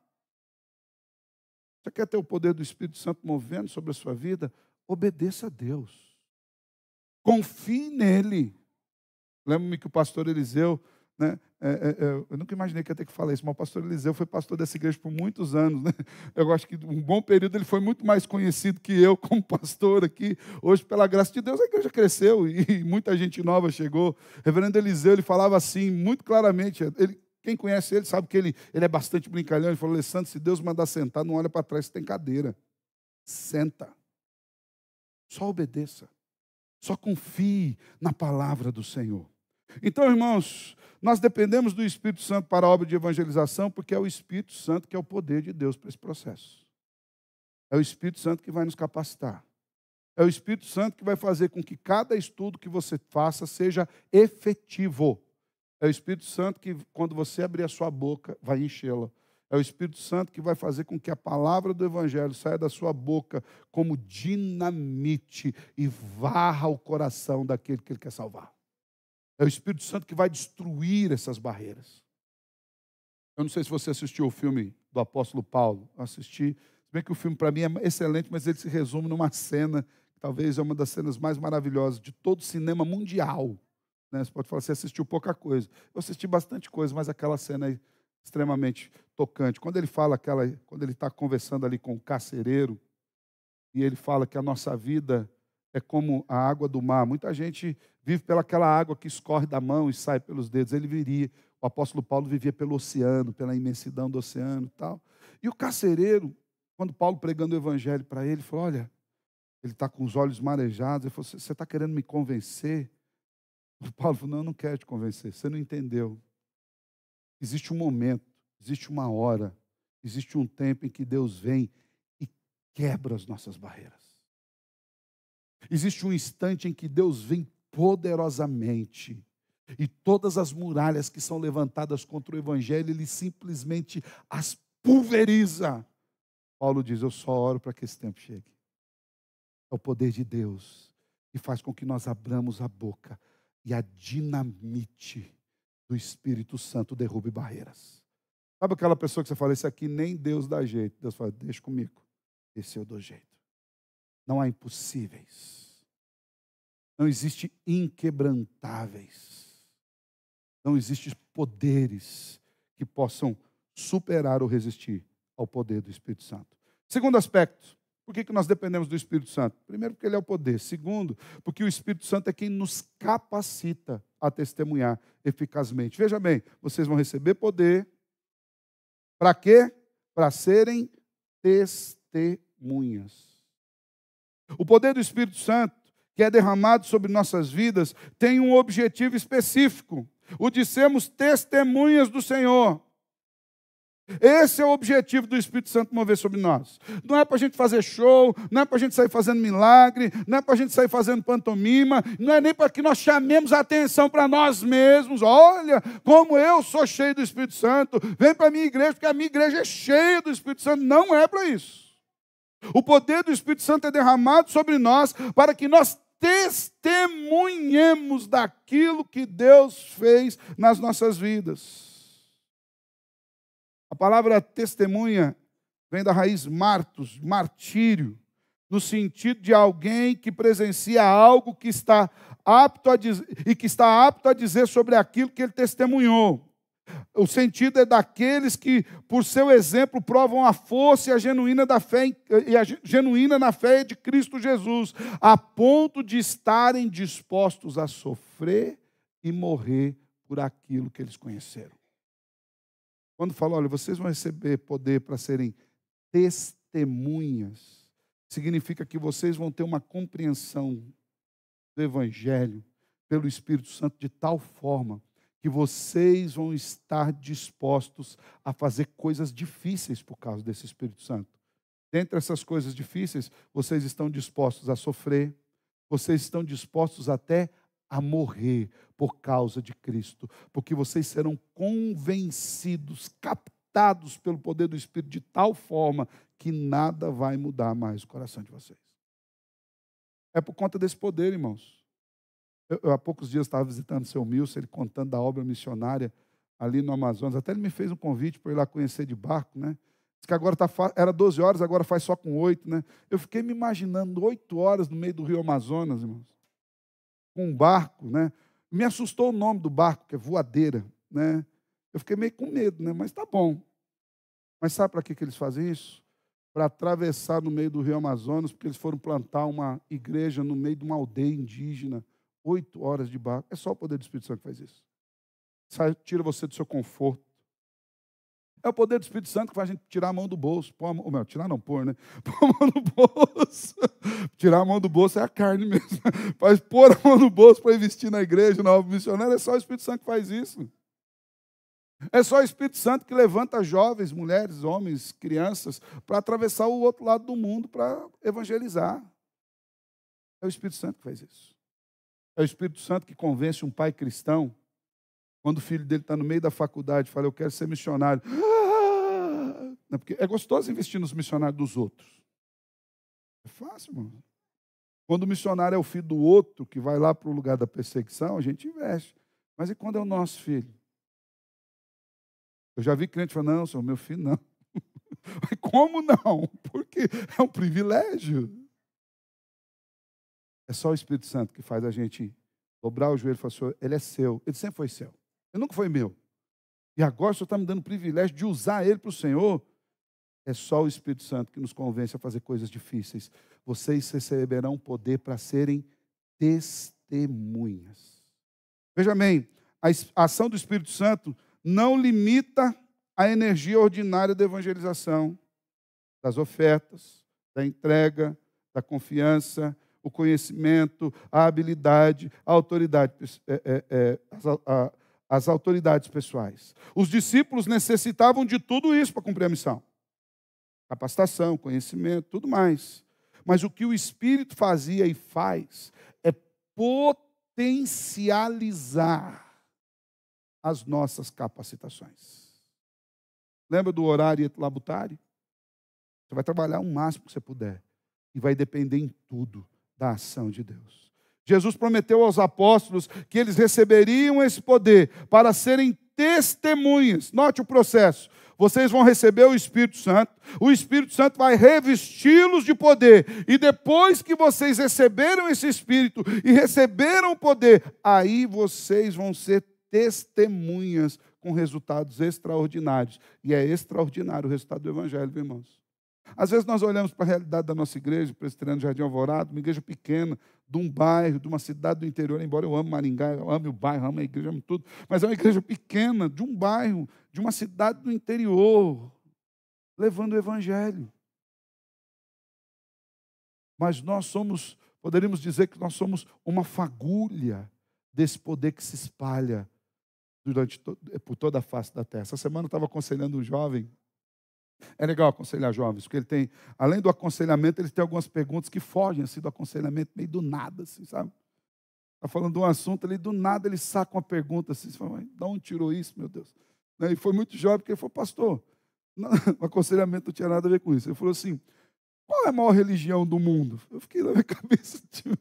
Você quer ter o poder do Espírito Santo movendo sobre a sua vida? Obedeça a Deus. Confie nele. Lembro-me que o pastor Eliseu, né, eu nunca imaginei que ia ter que falar isso, mas o pastor Eliseu foi pastor dessa igreja por muitos anos. Né? Eu acho que um bom período ele foi muito mais conhecido que eu como pastor aqui. Hoje, pela graça de Deus, a igreja cresceu e muita gente nova chegou. O reverendo Eliseu, ele falava assim, muito claramente, quem conhece ele sabe que ele é bastante brincalhão. Ele falou: Alessandro, se Deus mandar sentar, não olha para trás se tem cadeira. Senta. Só obedeça. Só confie na palavra do Senhor. Então, irmãos, nós dependemos do Espírito Santo para a obra de evangelização, porque é o Espírito Santo que é o poder de Deus para esse processo. É o Espírito Santo que vai nos capacitar. É o Espírito Santo que vai fazer com que cada estudo que você faça seja efetivo. É o Espírito Santo que, quando você abrir a sua boca, vai enchê-la. É o Espírito Santo que vai fazer com que a palavra do Evangelho saia da sua boca como dinamite e varra o coração daquele que ele quer salvar. É o Espírito Santo que vai destruir essas barreiras. Eu não sei se você assistiu o filme do apóstolo Paulo. Eu assisti. Se bem que o filme, para mim, é excelente, mas ele se resume numa cena, que talvez é uma das cenas mais maravilhosas de todo o cinema mundial. Você pode falar, você assistiu pouca coisa. Eu assisti bastante coisa, mas aquela cena é extremamente tocante. Quando ele está conversando ali com o carcereiro, e ele fala que a nossa vida é como a água do mar. Muita gente vive pelaquela água que escorre da mão e sai pelos dedos. O apóstolo Paulo vivia pelo oceano, pela imensidão do oceano e tal. E o carcereiro, quando Paulo pregando o evangelho para ele, falou: olha, ele está com os olhos marejados. Ele falou: você está querendo me convencer? O Paulo falou: não, eu não quero te convencer, você não entendeu. Existe um momento, existe uma hora, existe um tempo em que Deus vem e quebra as nossas barreiras. Existe um instante em que Deus vem poderosamente e todas as muralhas que são levantadas contra o Evangelho, Ele simplesmente as pulveriza. Paulo diz: eu só oro para que esse tempo chegue. É o poder de Deus que faz com que nós abramos a boca e a dinamite do Espírito Santo derrube barreiras. Sabe aquela pessoa que você fala: isso aqui nem Deus dá jeito. Deus fala: deixa comigo, esse eu dou jeito. Não há impossíveis. Não existe inquebrantáveis. Não existem poderes que possam superar ou resistir ao poder do Espírito Santo. Segundo aspecto, por que nós dependemos do Espírito Santo? Primeiro, porque ele é o poder. Segundo, porque o Espírito Santo é quem nos capacita a testemunhar eficazmente. Veja bem, vocês vão receber poder. Para quê? Para serem testemunhas. O poder do Espírito Santo, que é derramado sobre nossas vidas, tem um objetivo específico: o de sermos testemunhas do Senhor. Esse é o objetivo do Espírito Santo mover sobre nós. Não é para a gente fazer show, não é para a gente sair fazendo milagre, não é para a gente sair fazendo pantomima, não é nem para que nós chamemos a atenção para nós mesmos. Olha como eu sou cheio do Espírito Santo, vem para a minha igreja, porque a minha igreja é cheia do Espírito Santo. Não é para isso. O poder do Espírito Santo é derramado sobre nós para que nós testemunhemos daquilo que Deus fez nas nossas vidas. A palavra testemunha vem da raiz martus, martírio, no sentido de alguém que presencia algo que está apto a dizer, e que está apto a dizer sobre aquilo que ele testemunhou. O sentido é daqueles que, por seu exemplo, provam a força e a genuína da fé e a genuína na fé de Cristo Jesus, a ponto de estarem dispostos a sofrer e morrer por aquilo que eles conheceram. Quando fala, olha, vocês vão receber poder para serem testemunhas, significa que vocês vão ter uma compreensão do Evangelho pelo Espírito Santo de tal forma que vocês vão estar dispostos a fazer coisas difíceis por causa desse Espírito Santo. Dentre essas coisas difíceis, vocês estão dispostos a sofrer, vocês estão dispostos até a morrer por causa de Cristo, porque vocês serão convencidos, captados pelo poder do Espírito de tal forma que nada vai mudar mais o coração de vocês. É por conta desse poder, irmãos. Eu há poucos dias estava visitando o seu Milson, ele contando da obra missionária ali no Amazonas. Até ele me fez um convite para ir lá conhecer de barco, né? Diz que agora era 12 horas, agora faz só com 8, né? Eu fiquei me imaginando 8 horas no meio do rio Amazonas, irmãos, com um barco, né? Me assustou o nome do barco, que é Voadeira, né? Eu fiquei meio com medo, né? Mas tá bom. Mas sabe para que eles fazem isso? Para atravessar no meio do rio Amazonas, porque eles foram plantar uma igreja no meio de uma aldeia indígena. 8 horas de barco. É só o poder do Espírito Santo que faz isso. Tira você do seu conforto. É o poder do Espírito Santo que faz a gente tirar a mão do bolso. Tirar não, pôr, né? Pôr a mão no bolso. Tirar a mão do bolso é a carne mesmo. Mas pôr a mão no bolso para investir na igreja, na obra missionária, é só o Espírito Santo que faz isso. É só o Espírito Santo que levanta jovens, mulheres, homens, crianças, para atravessar o outro lado do mundo para evangelizar. É o Espírito Santo que faz isso. É o Espírito Santo que convence um pai cristão, quando o filho dele está no meio da faculdade, fala, eu quero ser missionário. Porque é gostoso investir nos missionários dos outros. É fácil, irmão. Quando o missionário é o filho do outro, que vai lá para o lugar da perseguição, a gente investe. Mas e quando é o nosso filho? Eu já vi crente falando, não, senhor, meu filho não. Mas como não? Porque é um privilégio. É só o Espírito Santo que faz a gente dobrar o joelho e falar, senhor, ele é seu. Ele sempre foi seu. Ele nunca foi meu. E agora o senhor está me dando o privilégio de usar ele para o Senhor. É só o Espírito Santo que nos convence a fazer coisas difíceis. Vocês receberão poder para serem testemunhas. Veja bem, a ação do Espírito Santo não limita a energia ordinária da evangelização, das ofertas, da entrega, da confiança, o conhecimento, a habilidade, a autoridade, as autoridades pessoais. Os discípulos necessitavam de tudo isso para cumprir a missão. Capacitação, conhecimento, tudo mais. Mas o que o Espírito fazia e faz é potencializar as nossas capacitações. Lembra do horário et labutare? Você vai trabalhar o máximo que você puder. E vai depender em tudo da ação de Deus. Jesus prometeu aos apóstolos que eles receberiam esse poder para serem testemunhas. Note o processo. Vocês vão receber o Espírito Santo vai revesti-los de poder, e depois que vocês receberam esse Espírito e receberam o poder, aí vocês vão ser testemunhas com resultados extraordinários. E é extraordinário o resultado do Evangelho, viu, irmãos? Às vezes nós olhamos para a realidade da nossa igreja, Presbiteriano Jardim Alvorada, uma igreja pequena, de um bairro, de uma cidade do interior, embora eu ame Maringá, eu ame o bairro, amo a igreja, amo tudo, mas é uma igreja pequena, de um bairro, de uma cidade do interior, levando o Evangelho. Mas nós poderíamos dizer que nós somos uma fagulha desse poder que se espalha por toda a face da terra. Essa semana eu estava aconselhando um jovem. É legal aconselhar jovens, porque ele tem, além do aconselhamento, ele tem algumas perguntas que fogem assim, do aconselhamento, meio do nada, assim, sabe? Está falando de um assunto ali, do nada ele saca uma pergunta assim, você fala, de onde tirou isso, meu Deus? E foi muito jovem, porque ele falou, pastor, o aconselhamento não tinha nada a ver com isso. Ele falou assim, qual é a maior religião do mundo? Eu fiquei na minha cabeça, tipo,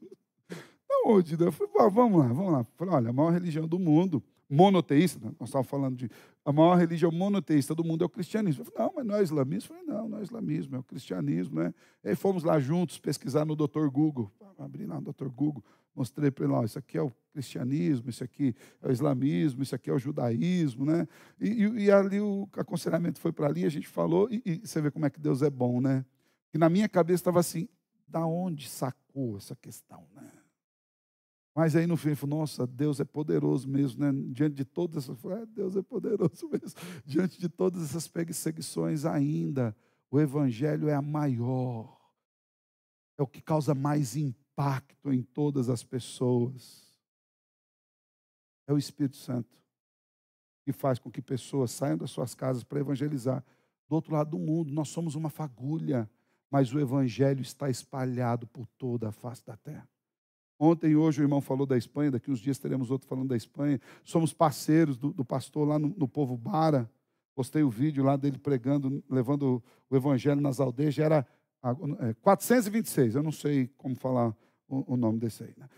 da onde? Eu falei, vamos lá. Eu falei, olha, a maior religião do mundo, monoteísta, nós estávamos falando de a maior religião monoteísta do mundo é o cristianismo. Eu falei, não, mas não é o islamismo? Eu falei, não, não é o islamismo, é o cristianismo, né? E aí fomos lá juntos pesquisar no Dr. Google. Abri lá no Dr. Google, mostrei para ele, ó, isso aqui é o cristianismo, isso aqui é o islamismo, isso aqui é o judaísmo, né? E ali o aconselhamento foi para ali, a gente falou, e você vê como é que Deus é bom, né? E na minha cabeça estava assim, da onde sacou essa questão, né? Mas aí no fim, ele falou, nossa, Deus é poderoso mesmo, né? Diante de todas essas... Deus é poderoso mesmo. Diante de todas essas perseguições ainda, o Evangelho é a maior. É o que causa mais impacto em todas as pessoas. É o Espírito Santo que faz com que pessoas saiam das suas casas para evangelizar. Do outro lado do mundo, nós somos uma fagulha, mas o Evangelho está espalhado por toda a face da terra. Ontem e hoje o irmão falou da Espanha, daqui uns dias teremos outro falando da Espanha. Somos parceiros do pastor lá no povo Bara. Postei o vídeo lá dele pregando, levando o evangelho nas aldeias. Já era 426, eu não sei como falar o nome desse aí. Né?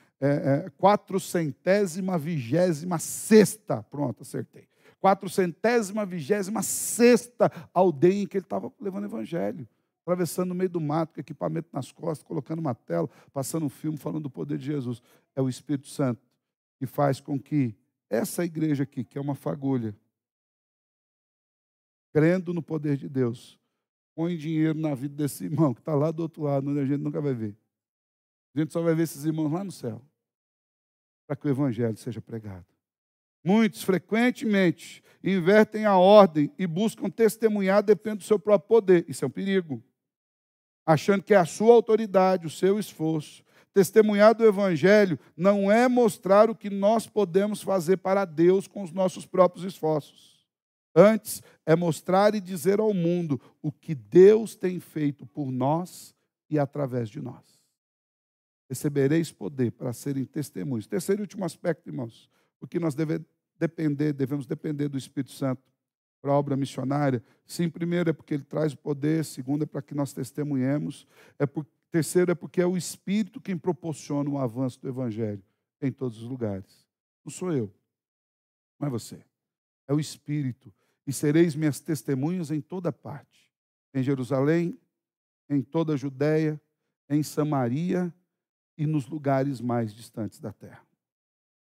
426ª, pronto, acertei. 426ª aldeia em que ele estava levando o evangelho. Atravessando no meio do mato, com equipamento nas costas, colocando uma tela, passando um filme falando do poder de Jesus. É o Espírito Santo que faz com que essa igreja aqui, que é uma fagulha, crendo no poder de Deus, põe dinheiro na vida desse irmão que está lá do outro lado, onde a gente nunca vai ver. A gente só vai ver esses irmãos lá no céu, para que o Evangelho seja pregado. Muitos, frequentemente, invertem a ordem e buscam testemunhar, depende do seu próprio poder. Isso é um perigo. Achando que é a sua autoridade, o seu esforço. Testemunhar do Evangelho não é mostrar o que nós podemos fazer para Deus com os nossos próprios esforços. Antes, é mostrar e dizer ao mundo o que Deus tem feito por nós e através de nós. Recebereis poder para serem testemunhos. Terceiro e último aspecto, irmãos, porque nós devemos depender do Espírito Santo para a obra missionária. Sim, primeiro é porque ele traz o poder, segundo é para que nós testemunhemos, terceiro é porque é o Espírito quem proporciona o avanço do Evangelho em todos os lugares. Não sou eu, não é você. É o Espírito. E sereis minhas testemunhas em toda parte. Em Jerusalém, em toda a Judéia, em Samaria e nos lugares mais distantes da terra.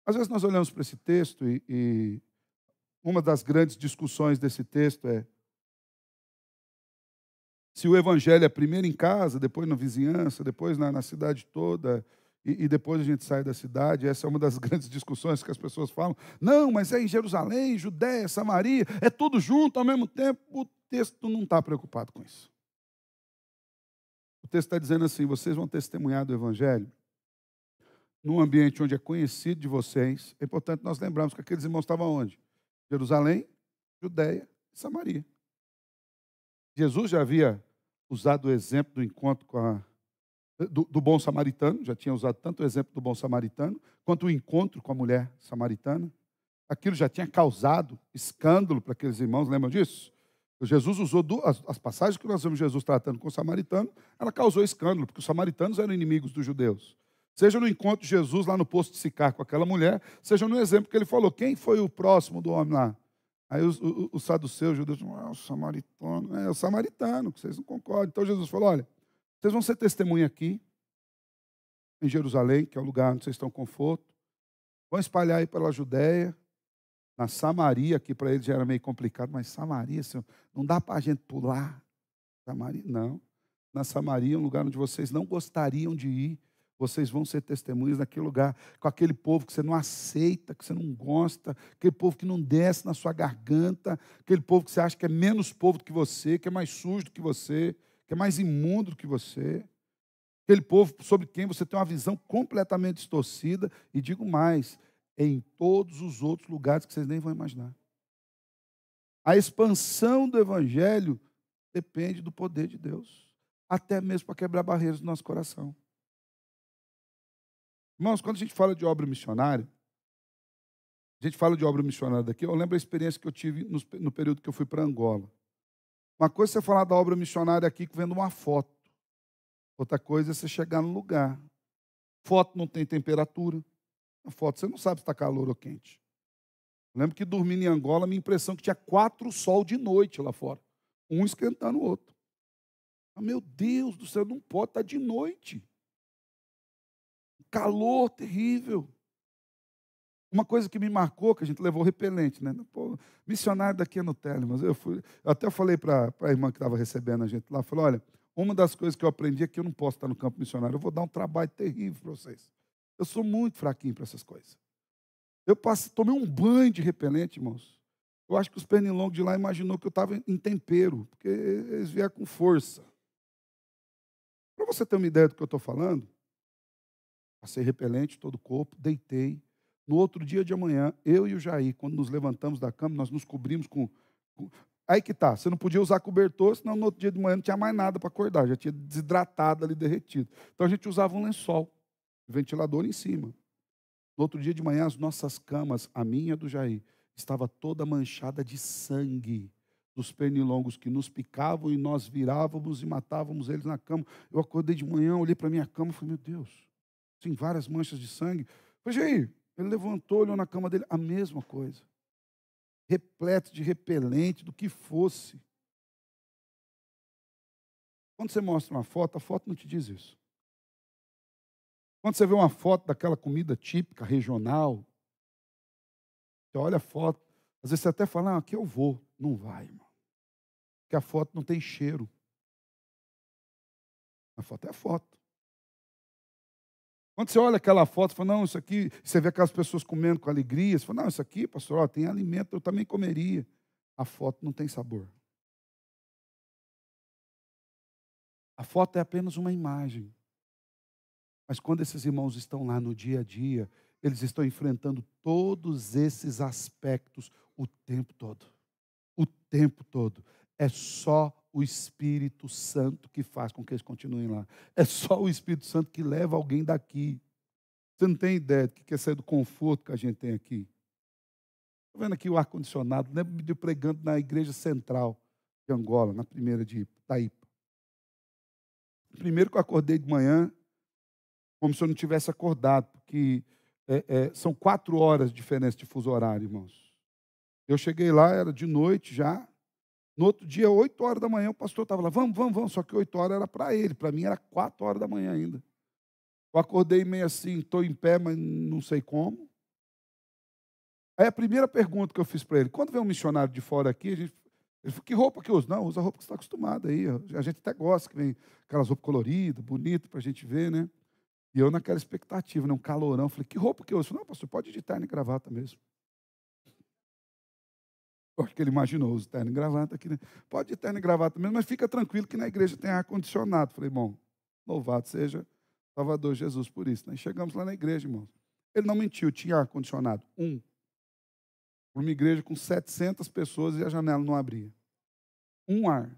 Às vezes nós olhamos para esse texto e uma das grandes discussões desse texto é se o Evangelho é primeiro em casa, depois na vizinhança, depois na cidade toda, e depois a gente sai da cidade. Essa é uma das grandes discussões que as pessoas falam. Não, mas é em Jerusalém, Judéia, Samaria, é tudo junto ao mesmo tempo. O texto não está preocupado com isso. O texto está dizendo assim, vocês vão testemunhar do Evangelho num ambiente onde é conhecido de vocês. É importante nós lembrarmos que aqueles irmãos estavam onde? Jerusalém, Judéia e Samaria. Jesus já havia usado o exemplo do encontro do bom samaritano, já tinha usado tanto o exemplo do bom samaritano, quanto o encontro com a mulher samaritana. Aquilo já tinha causado escândalo para aqueles irmãos, lembram disso? Jesus usou as passagens que nós vemos Jesus tratando com o samaritano, ela causou escândalo, porque os samaritanos eram inimigos dos judeus. Seja no encontro de Jesus lá no poço de Sicar com aquela mulher, seja no exemplo que ele falou, quem foi o próximo do homem lá? Aí os saduceus, os judeus, o samaritano, é o samaritano, que vocês não concordam. Então Jesus falou, olha, vocês vão ser testemunha aqui, em Jerusalém, que é o lugar onde vocês estão com conforto, vão espalhar aí pela Judéia, na Samaria, que para eles já era meio complicado, mas Samaria, Senhor, não dá para a gente pular. Samaria, não. Na Samaria, um lugar onde vocês não gostariam de ir, vocês vão ser testemunhas naquele lugar, com aquele povo que você não aceita, que você não gosta, aquele povo que não desce na sua garganta, aquele povo que você acha que é menos povo do que você, que é mais sujo do que você, que é mais imundo do que você, aquele povo sobre quem você tem uma visão completamente distorcida, e digo mais, em todos os outros lugares que vocês nem vão imaginar. A expansão do Evangelho depende do poder de Deus, até mesmo para quebrar barreiras do nosso coração. Irmãos, quando a gente fala de obra missionária, daqui, eu lembro a experiência que eu tive no período que eu fui para Angola. Uma coisa é você falar da obra missionária aqui vendo uma foto. Outra coisa é você chegar no lugar. Foto não tem temperatura. A foto você não sabe se está calor ou quente. Eu lembro que dormindo em Angola, a minha impressão é que tinha 4 sol de noite lá fora. Um esquentando o outro. Meu Deus do céu, não pode estar de noite. Calor terrível. Uma coisa que me marcou, que a gente levou repelente, né? Pô, missionário daqui é Nutella, mas eu até falei para a irmã que estava recebendo a gente lá, falei, olha, uma das coisas que eu aprendi é que eu não posso estar no campo missionário, eu vou dar um trabalho terrível para vocês. Eu sou muito fraquinho para essas coisas. Eu tomei um banho de repelente, irmãos. Eu acho que os pernilongos de lá imaginou que eu estava em tempero, porque eles vieram com força. Para você ter uma ideia do que eu estou falando, passei repelente todo o corpo, deitei. No outro dia de manhã, eu e o Jair, quando nos levantamos da cama, nós nos cobrimos com... Aí que tá, você não podia usar cobertor, senão no outro dia de manhã não tinha mais nada para acordar, já tinha desidratado ali, derretido. Então a gente usava um lençol, ventilador em cima. No outro dia de manhã, as nossas camas, a minha e a do Jair, estava toda manchada de sangue dos pernilongos que nos picavam e nós virávamos e matávamos eles na cama. Eu acordei de manhã, olhei para a minha cama e falei, meu Deus, tem várias manchas de sangue. Falei, Jair, ele levantou, olhou na cama dele, a mesma coisa. Repleto de repelente, do que fosse. Quando você mostra uma foto, a foto não te diz isso. Quando você vê uma foto daquela comida típica, regional, você olha a foto, às vezes você até fala, aqui eu vou. Não vai, irmão. Porque a foto não tem cheiro. A foto é a foto. Quando você olha aquela foto, você fala, não, isso aqui, você vê aquelas pessoas comendo com alegria, você fala, não, isso aqui, pastor, ó, tem alimento, eu também comeria. A foto não tem sabor. A foto é apenas uma imagem. Mas quando esses irmãos estão lá no dia a dia, eles estão enfrentando todos esses aspectos o tempo todo. O tempo todo. É só o Espírito Santo que faz com que eles continuem lá. É só o Espírito Santo que leva alguém daqui. Você não tem ideia do que é sair do conforto que a gente tem aqui. Estou vendo aqui o ar-condicionado. Lembro-me de eu pregando na igreja central de Angola, na primeira de Itaípa. Primeiro que eu acordei de manhã, como se eu não tivesse acordado, porque são 4 horas de diferença de fuso horário, irmãos. Eu cheguei lá, era de noite já. No outro dia, 8 horas da manhã, o pastor estava lá, vamos. Só que 8 horas era para ele, para mim era 4 horas da manhã ainda. Eu acordei meio assim, estou em pé, mas não sei como. Aí a primeira pergunta que eu fiz para ele, quando vem um missionário de fora aqui, ele falou, que roupa que usa? Não, usa a roupa que você está acostumado aí. A gente até gosta que vem aquelas roupas coloridas, bonitas, para a gente ver, né? E eu naquela expectativa, né? Um calorão. Falei, que roupa que eu uso? Não, pastor, pode ir de terno e gravata mesmo. Eu acho que ele imaginou, uso terno e gravata aqui, né? Pode ir de terno e gravata mesmo, mas fica tranquilo que na igreja tem ar-condicionado. Falei, bom, louvado seja Salvador Jesus por isso. Né? Chegamos lá na igreja, irmãos. Ele não mentiu, tinha ar-condicionado. Uma igreja com 700 pessoas e a janela não abria. Um ar.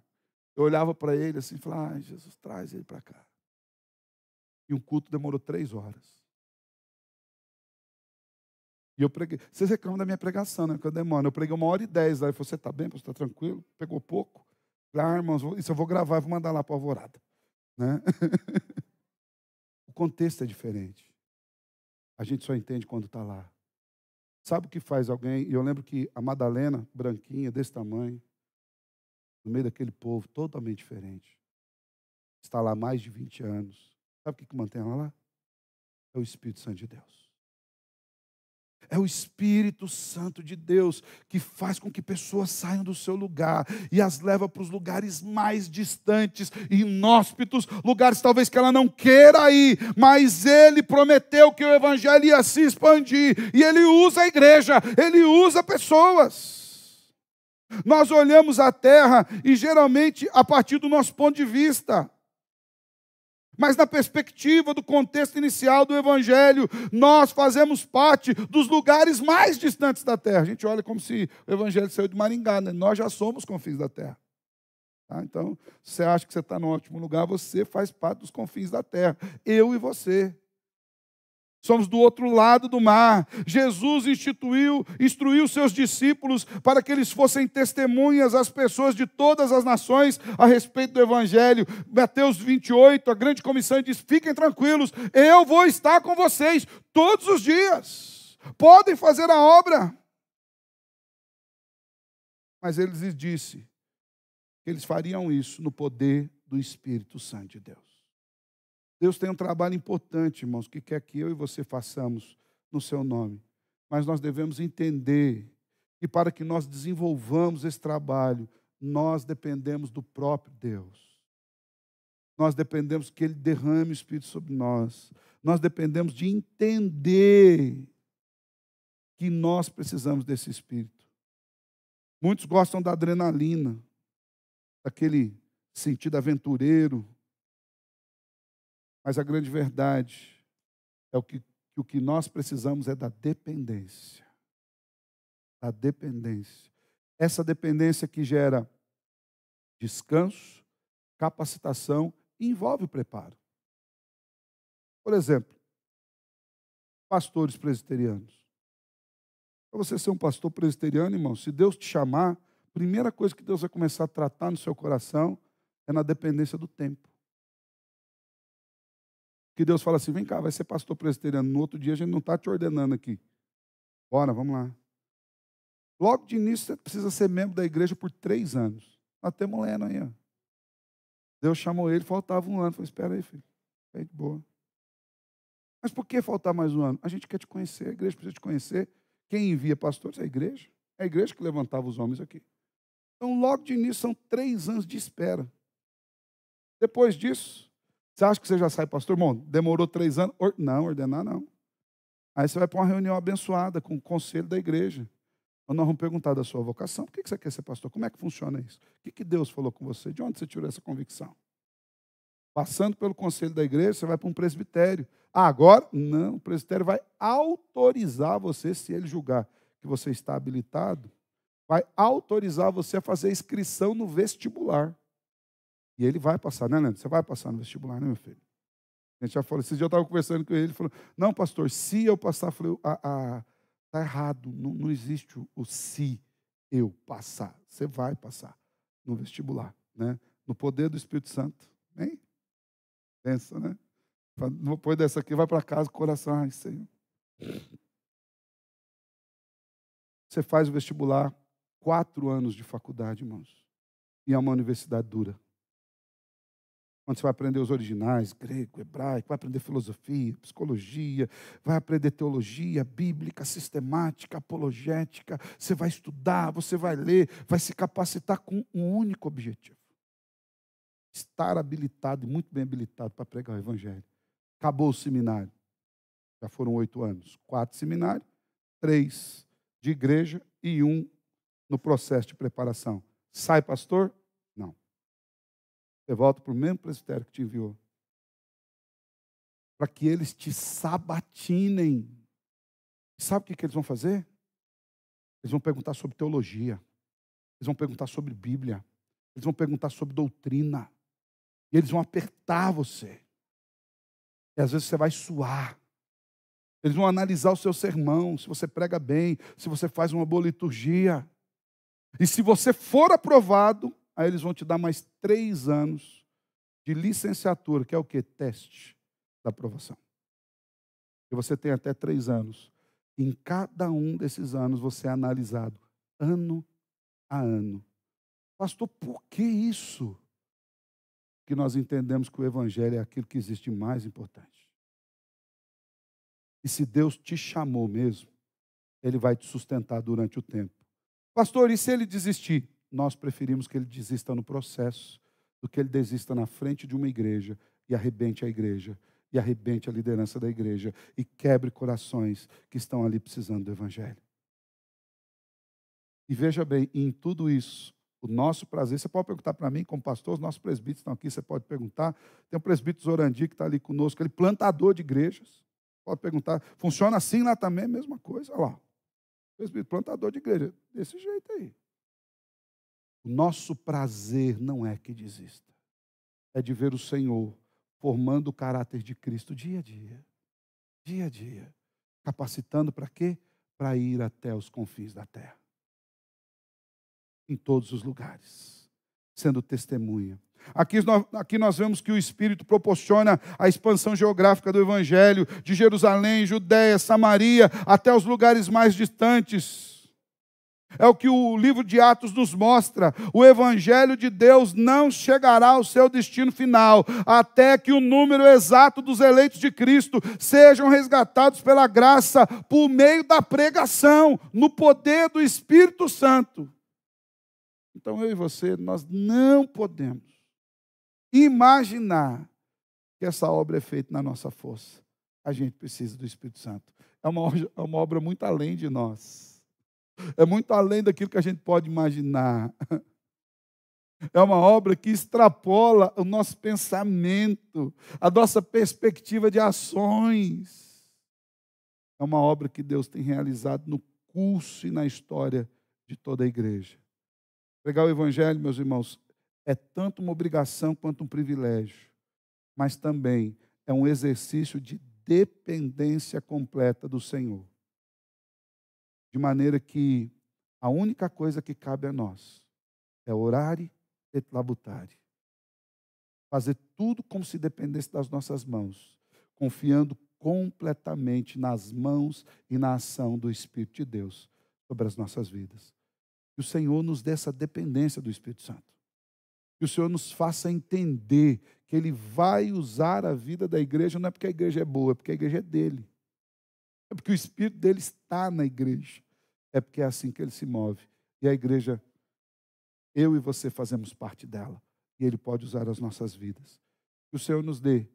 Eu olhava para ele assim e falava, Jesus, traz ele para cá. E um culto demorou 3 horas. E eu preguei. Vocês reclamam da minha pregação, né? Que eu demoro. Eu preguei 1h10 lá. Ele falou, você está bem? Você está tranquilo? Pegou pouco? Falei, irmãos, isso eu vou gravar, vou mandar lá para a Alvorada. Né? O contexto é diferente. A gente só entende quando está lá. Sabe o que faz alguém? E eu lembro que a Madalena, branquinha, desse tamanho, no meio daquele povo, totalmente diferente. Está lá há mais de 20 anos. Sabe o que mantém ela lá? É o Espírito Santo de Deus. É o Espírito Santo de Deus que faz com que pessoas saiam do seu lugar e as leva para os lugares mais distantes e inóspitos, lugares talvez que ela não queira ir, mas Ele prometeu que o Evangelho ia se expandir e Ele usa a igreja, Ele usa pessoas. Nós olhamos a terra e geralmente a partir do nosso ponto de vista. Mas na perspectiva do contexto inicial do Evangelho, nós fazemos parte dos lugares mais distantes da terra. A gente olha como se o Evangelho saiu de Maringá, né? Nós já somos confins da terra. Tá? Então, se você acha que você está no ótimo lugar, você faz parte dos confins da terra. Eu e você. Somos do outro lado do mar. Jesus instruiu seus discípulos para que eles fossem testemunhas às pessoas de todas as nações a respeito do Evangelho. Mateus 28, a grande comissão diz, fiquem tranquilos, eu vou estar com vocês todos os dias. Podem fazer a obra. Mas ele lhes disse que eles fariam isso no poder do Espírito Santo de Deus. Deus tem um trabalho importante, irmãos, que quer que eu e você façamos no seu nome. Mas nós devemos entender que para que nós desenvolvamos esse trabalho, nós dependemos do próprio Deus. Nós dependemos que Ele derrame o Espírito sobre nós. Nós dependemos de entender que nós precisamos desse Espírito. Muitos gostam da adrenalina, daquele sentido aventureiro. Mas a grande verdade é que o que nós precisamos é da dependência. A dependência. Essa dependência que gera descanso, capacitação e envolve o preparo. Por exemplo, pastores presbiterianos. Para você ser um pastor presbiteriano, irmão, se Deus te chamar, a primeira coisa que Deus vai começar a tratar no seu coração é na dependência do tempo. Que Deus fala assim, vem cá, vai ser pastor presbiteriano. No outro dia a gente não está te ordenando aqui. Bora, vamos lá. Logo de início você precisa ser membro da igreja por 3 anos. Nós temos lendo aí, ó. Deus chamou ele, faltava 1 ano. Falei, espera aí, filho. Fica aí de boa. Mas por que faltar mais 1 ano? A gente quer te conhecer, a igreja precisa te conhecer. Quem envia pastores é a igreja. É a igreja que levantava os homens aqui. Então, logo de início, são 3 anos de espera. Depois disso, você acha que você já sai pastor? Irmão, demorou 3 anos? Não, ordenar não. Aí você vai para uma reunião abençoada com o conselho da igreja. Nós vamos perguntar da sua vocação. Por que você quer ser pastor? Como é que funciona isso? O que Deus falou com você? De onde você tirou essa convicção? Passando pelo conselho da igreja, você vai para um presbitério. Agora, não, o presbitério vai autorizar você, se ele julgar que você está habilitado, vai autorizar você a fazer a inscrição no vestibular. E ele vai passar, né, Leandro? Você vai passar no vestibular, né, meu filho? A gente já falou, esse dia eu estava conversando com ele falou, não, pastor, se eu passar, eu falei, está errado, não existe o se eu passar. Você vai passar no vestibular, né? No poder do Espírito Santo. Hein? Pensa, né? Depois dessa aqui, vai para casa com o coração, ai, Senhor. Você faz o vestibular, 4 anos de faculdade, irmãos. E é uma universidade dura. Onde você vai aprender os originais, grego, hebraico, vai aprender filosofia, psicologia, vai aprender teologia bíblica, sistemática, apologética. Você vai estudar, você vai ler, vai se capacitar com um único objetivo. Estar habilitado, muito bem habilitado para pregar o Evangelho. Acabou o seminário. Já foram 8 anos. 4 seminários, 3 de igreja e 1 no processo de preparação. Sai pastor? Não. Você volta para o mesmo presbitério que te enviou. Para que eles te sabatinem. Sabe o que eles vão fazer? Eles vão perguntar sobre teologia. Eles vão perguntar sobre Bíblia. Eles vão perguntar sobre doutrina. E eles vão apertar você. E às vezes você vai suar. Eles vão analisar o seu sermão, se você prega bem, se você faz uma boa liturgia. E se você for aprovado, aí eles vão te dar mais 3 anos de licenciatura, que é o quê? Teste da aprovação. E você tem até 3 anos. Em cada um desses anos você é analisado, ano a ano. Pastor, por que isso? Que nós entendemos que o Evangelho é aquilo que existe mais importante. E se Deus te chamou mesmo, Ele vai te sustentar durante o tempo. Pastor, e se ele desistir? Nós preferimos que ele desista no processo do que ele desista na frente de uma igreja e arrebente a igreja, e arrebente a liderança da igreja e quebre corações que estão ali precisando do Evangelho. E veja bem, em tudo isso, o nosso prazer, você pode perguntar para mim, como pastor, os nossos presbíteros estão aqui, você pode perguntar. Tem um presbítero Zorandi que está ali conosco, ele é plantador de igrejas. Pode perguntar, funciona assim lá também, mesma coisa. Olha lá, presbítero, plantador de igreja, desse jeito aí. O nosso prazer não é que desista, é de ver o Senhor formando o caráter de Cristo dia a dia, capacitando para quê? Para ir até os confins da terra. Em todos os lugares, sendo testemunha. Aqui nós vemos que o Espírito proporciona a expansão geográfica do Evangelho de Jerusalém, Judéia, Samaria, até os lugares mais distantes. É o que o livro de Atos nos mostra. O Evangelho de Deus não chegará ao seu destino final, até que o número exato dos eleitos de Cristo sejam resgatados pela graça, por meio da pregação, no poder do Espírito Santo. Então eu e você, nós não podemos imaginar que essa obra é feita na nossa força. A gente precisa do Espírito Santo. É uma obra muito além de nós. É muito além daquilo que a gente pode imaginar. É uma obra que extrapola o nosso pensamento, a nossa perspectiva de ações. É uma obra que Deus tem realizado no curso e na história de toda a igreja. Pregar o Evangelho, meus irmãos, é tanto uma obrigação quanto um privilégio, mas também é um exercício de dependência completa do Senhor. De maneira que a única coisa que cabe a nós é orar et labutare. Fazer tudo como se dependesse das nossas mãos, confiando completamente nas mãos e na ação do Espírito de Deus sobre as nossas vidas. Que o Senhor nos dê essa dependência do Espírito Santo. Que o Senhor nos faça entender que Ele vai usar a vida da igreja, não é porque a igreja é boa, é porque a igreja é dele. É porque o Espírito dele está na igreja. É porque é assim que ele se move. E a igreja, eu e você fazemos parte dela. E ele pode usar as nossas vidas. Que o Senhor nos dê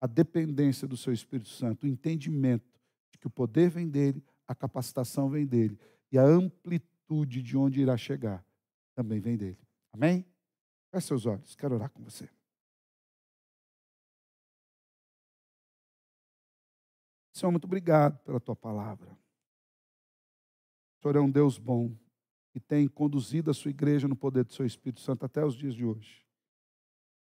a dependência do seu Espírito Santo, o entendimento de que o poder vem dele, a capacitação vem dele. E a amplitude de onde irá chegar também vem dele. Amém? Feche seus olhos, quero orar com você. Senhor, muito obrigado pela tua palavra. O Senhor é um Deus bom, que tem conduzido a sua igreja no poder do seu Espírito Santo até os dias de hoje.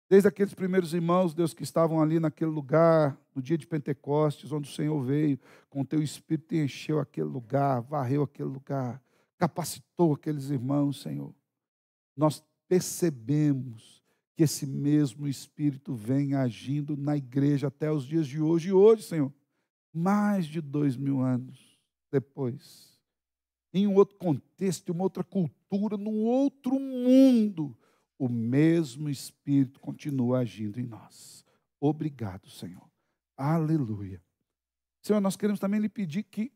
Desde aqueles primeiros irmãos, Deus, que estavam ali naquele lugar, no dia de Pentecostes, onde o Senhor veio com o teu Espírito e encheu aquele lugar, varreu aquele lugar, capacitou aqueles irmãos, Senhor. Nós percebemos que esse mesmo Espírito vem agindo na igreja até os dias de hoje. E hoje, Senhor, mais de 2000 anos depois, em um outro contexto, em uma outra cultura, num outro mundo, o mesmo Espírito continua agindo em nós. Obrigado, Senhor. Aleluia. Senhor, nós queremos também lhe pedir que,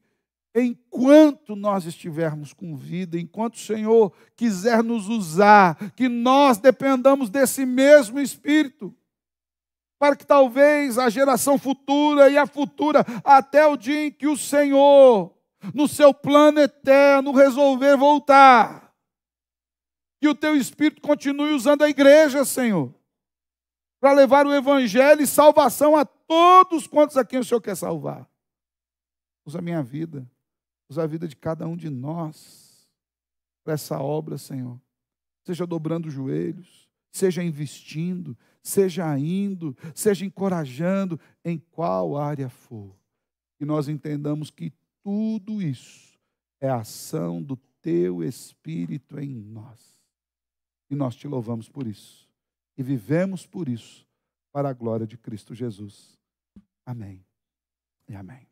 enquanto nós estivermos com vida, enquanto o Senhor quiser nos usar, que nós dependamos desse mesmo Espírito, para que talvez a geração futura e a futura, até o dia em que o Senhor, no seu plano eterno, resolver voltar, que o teu Espírito continue usando a igreja, Senhor, para levar o Evangelho e salvação a todos quantos a quem o Senhor quer salvar. Usa a minha vida, usa a vida de cada um de nós para essa obra, Senhor. Seja dobrando os joelhos, seja investindo, seja indo, seja encorajando, em qual área for. E nós entendamos que tudo isso é a ação do teu Espírito em nós. E nós te louvamos por isso. E vivemos por isso, para a glória de Cristo Jesus. Amém e amém.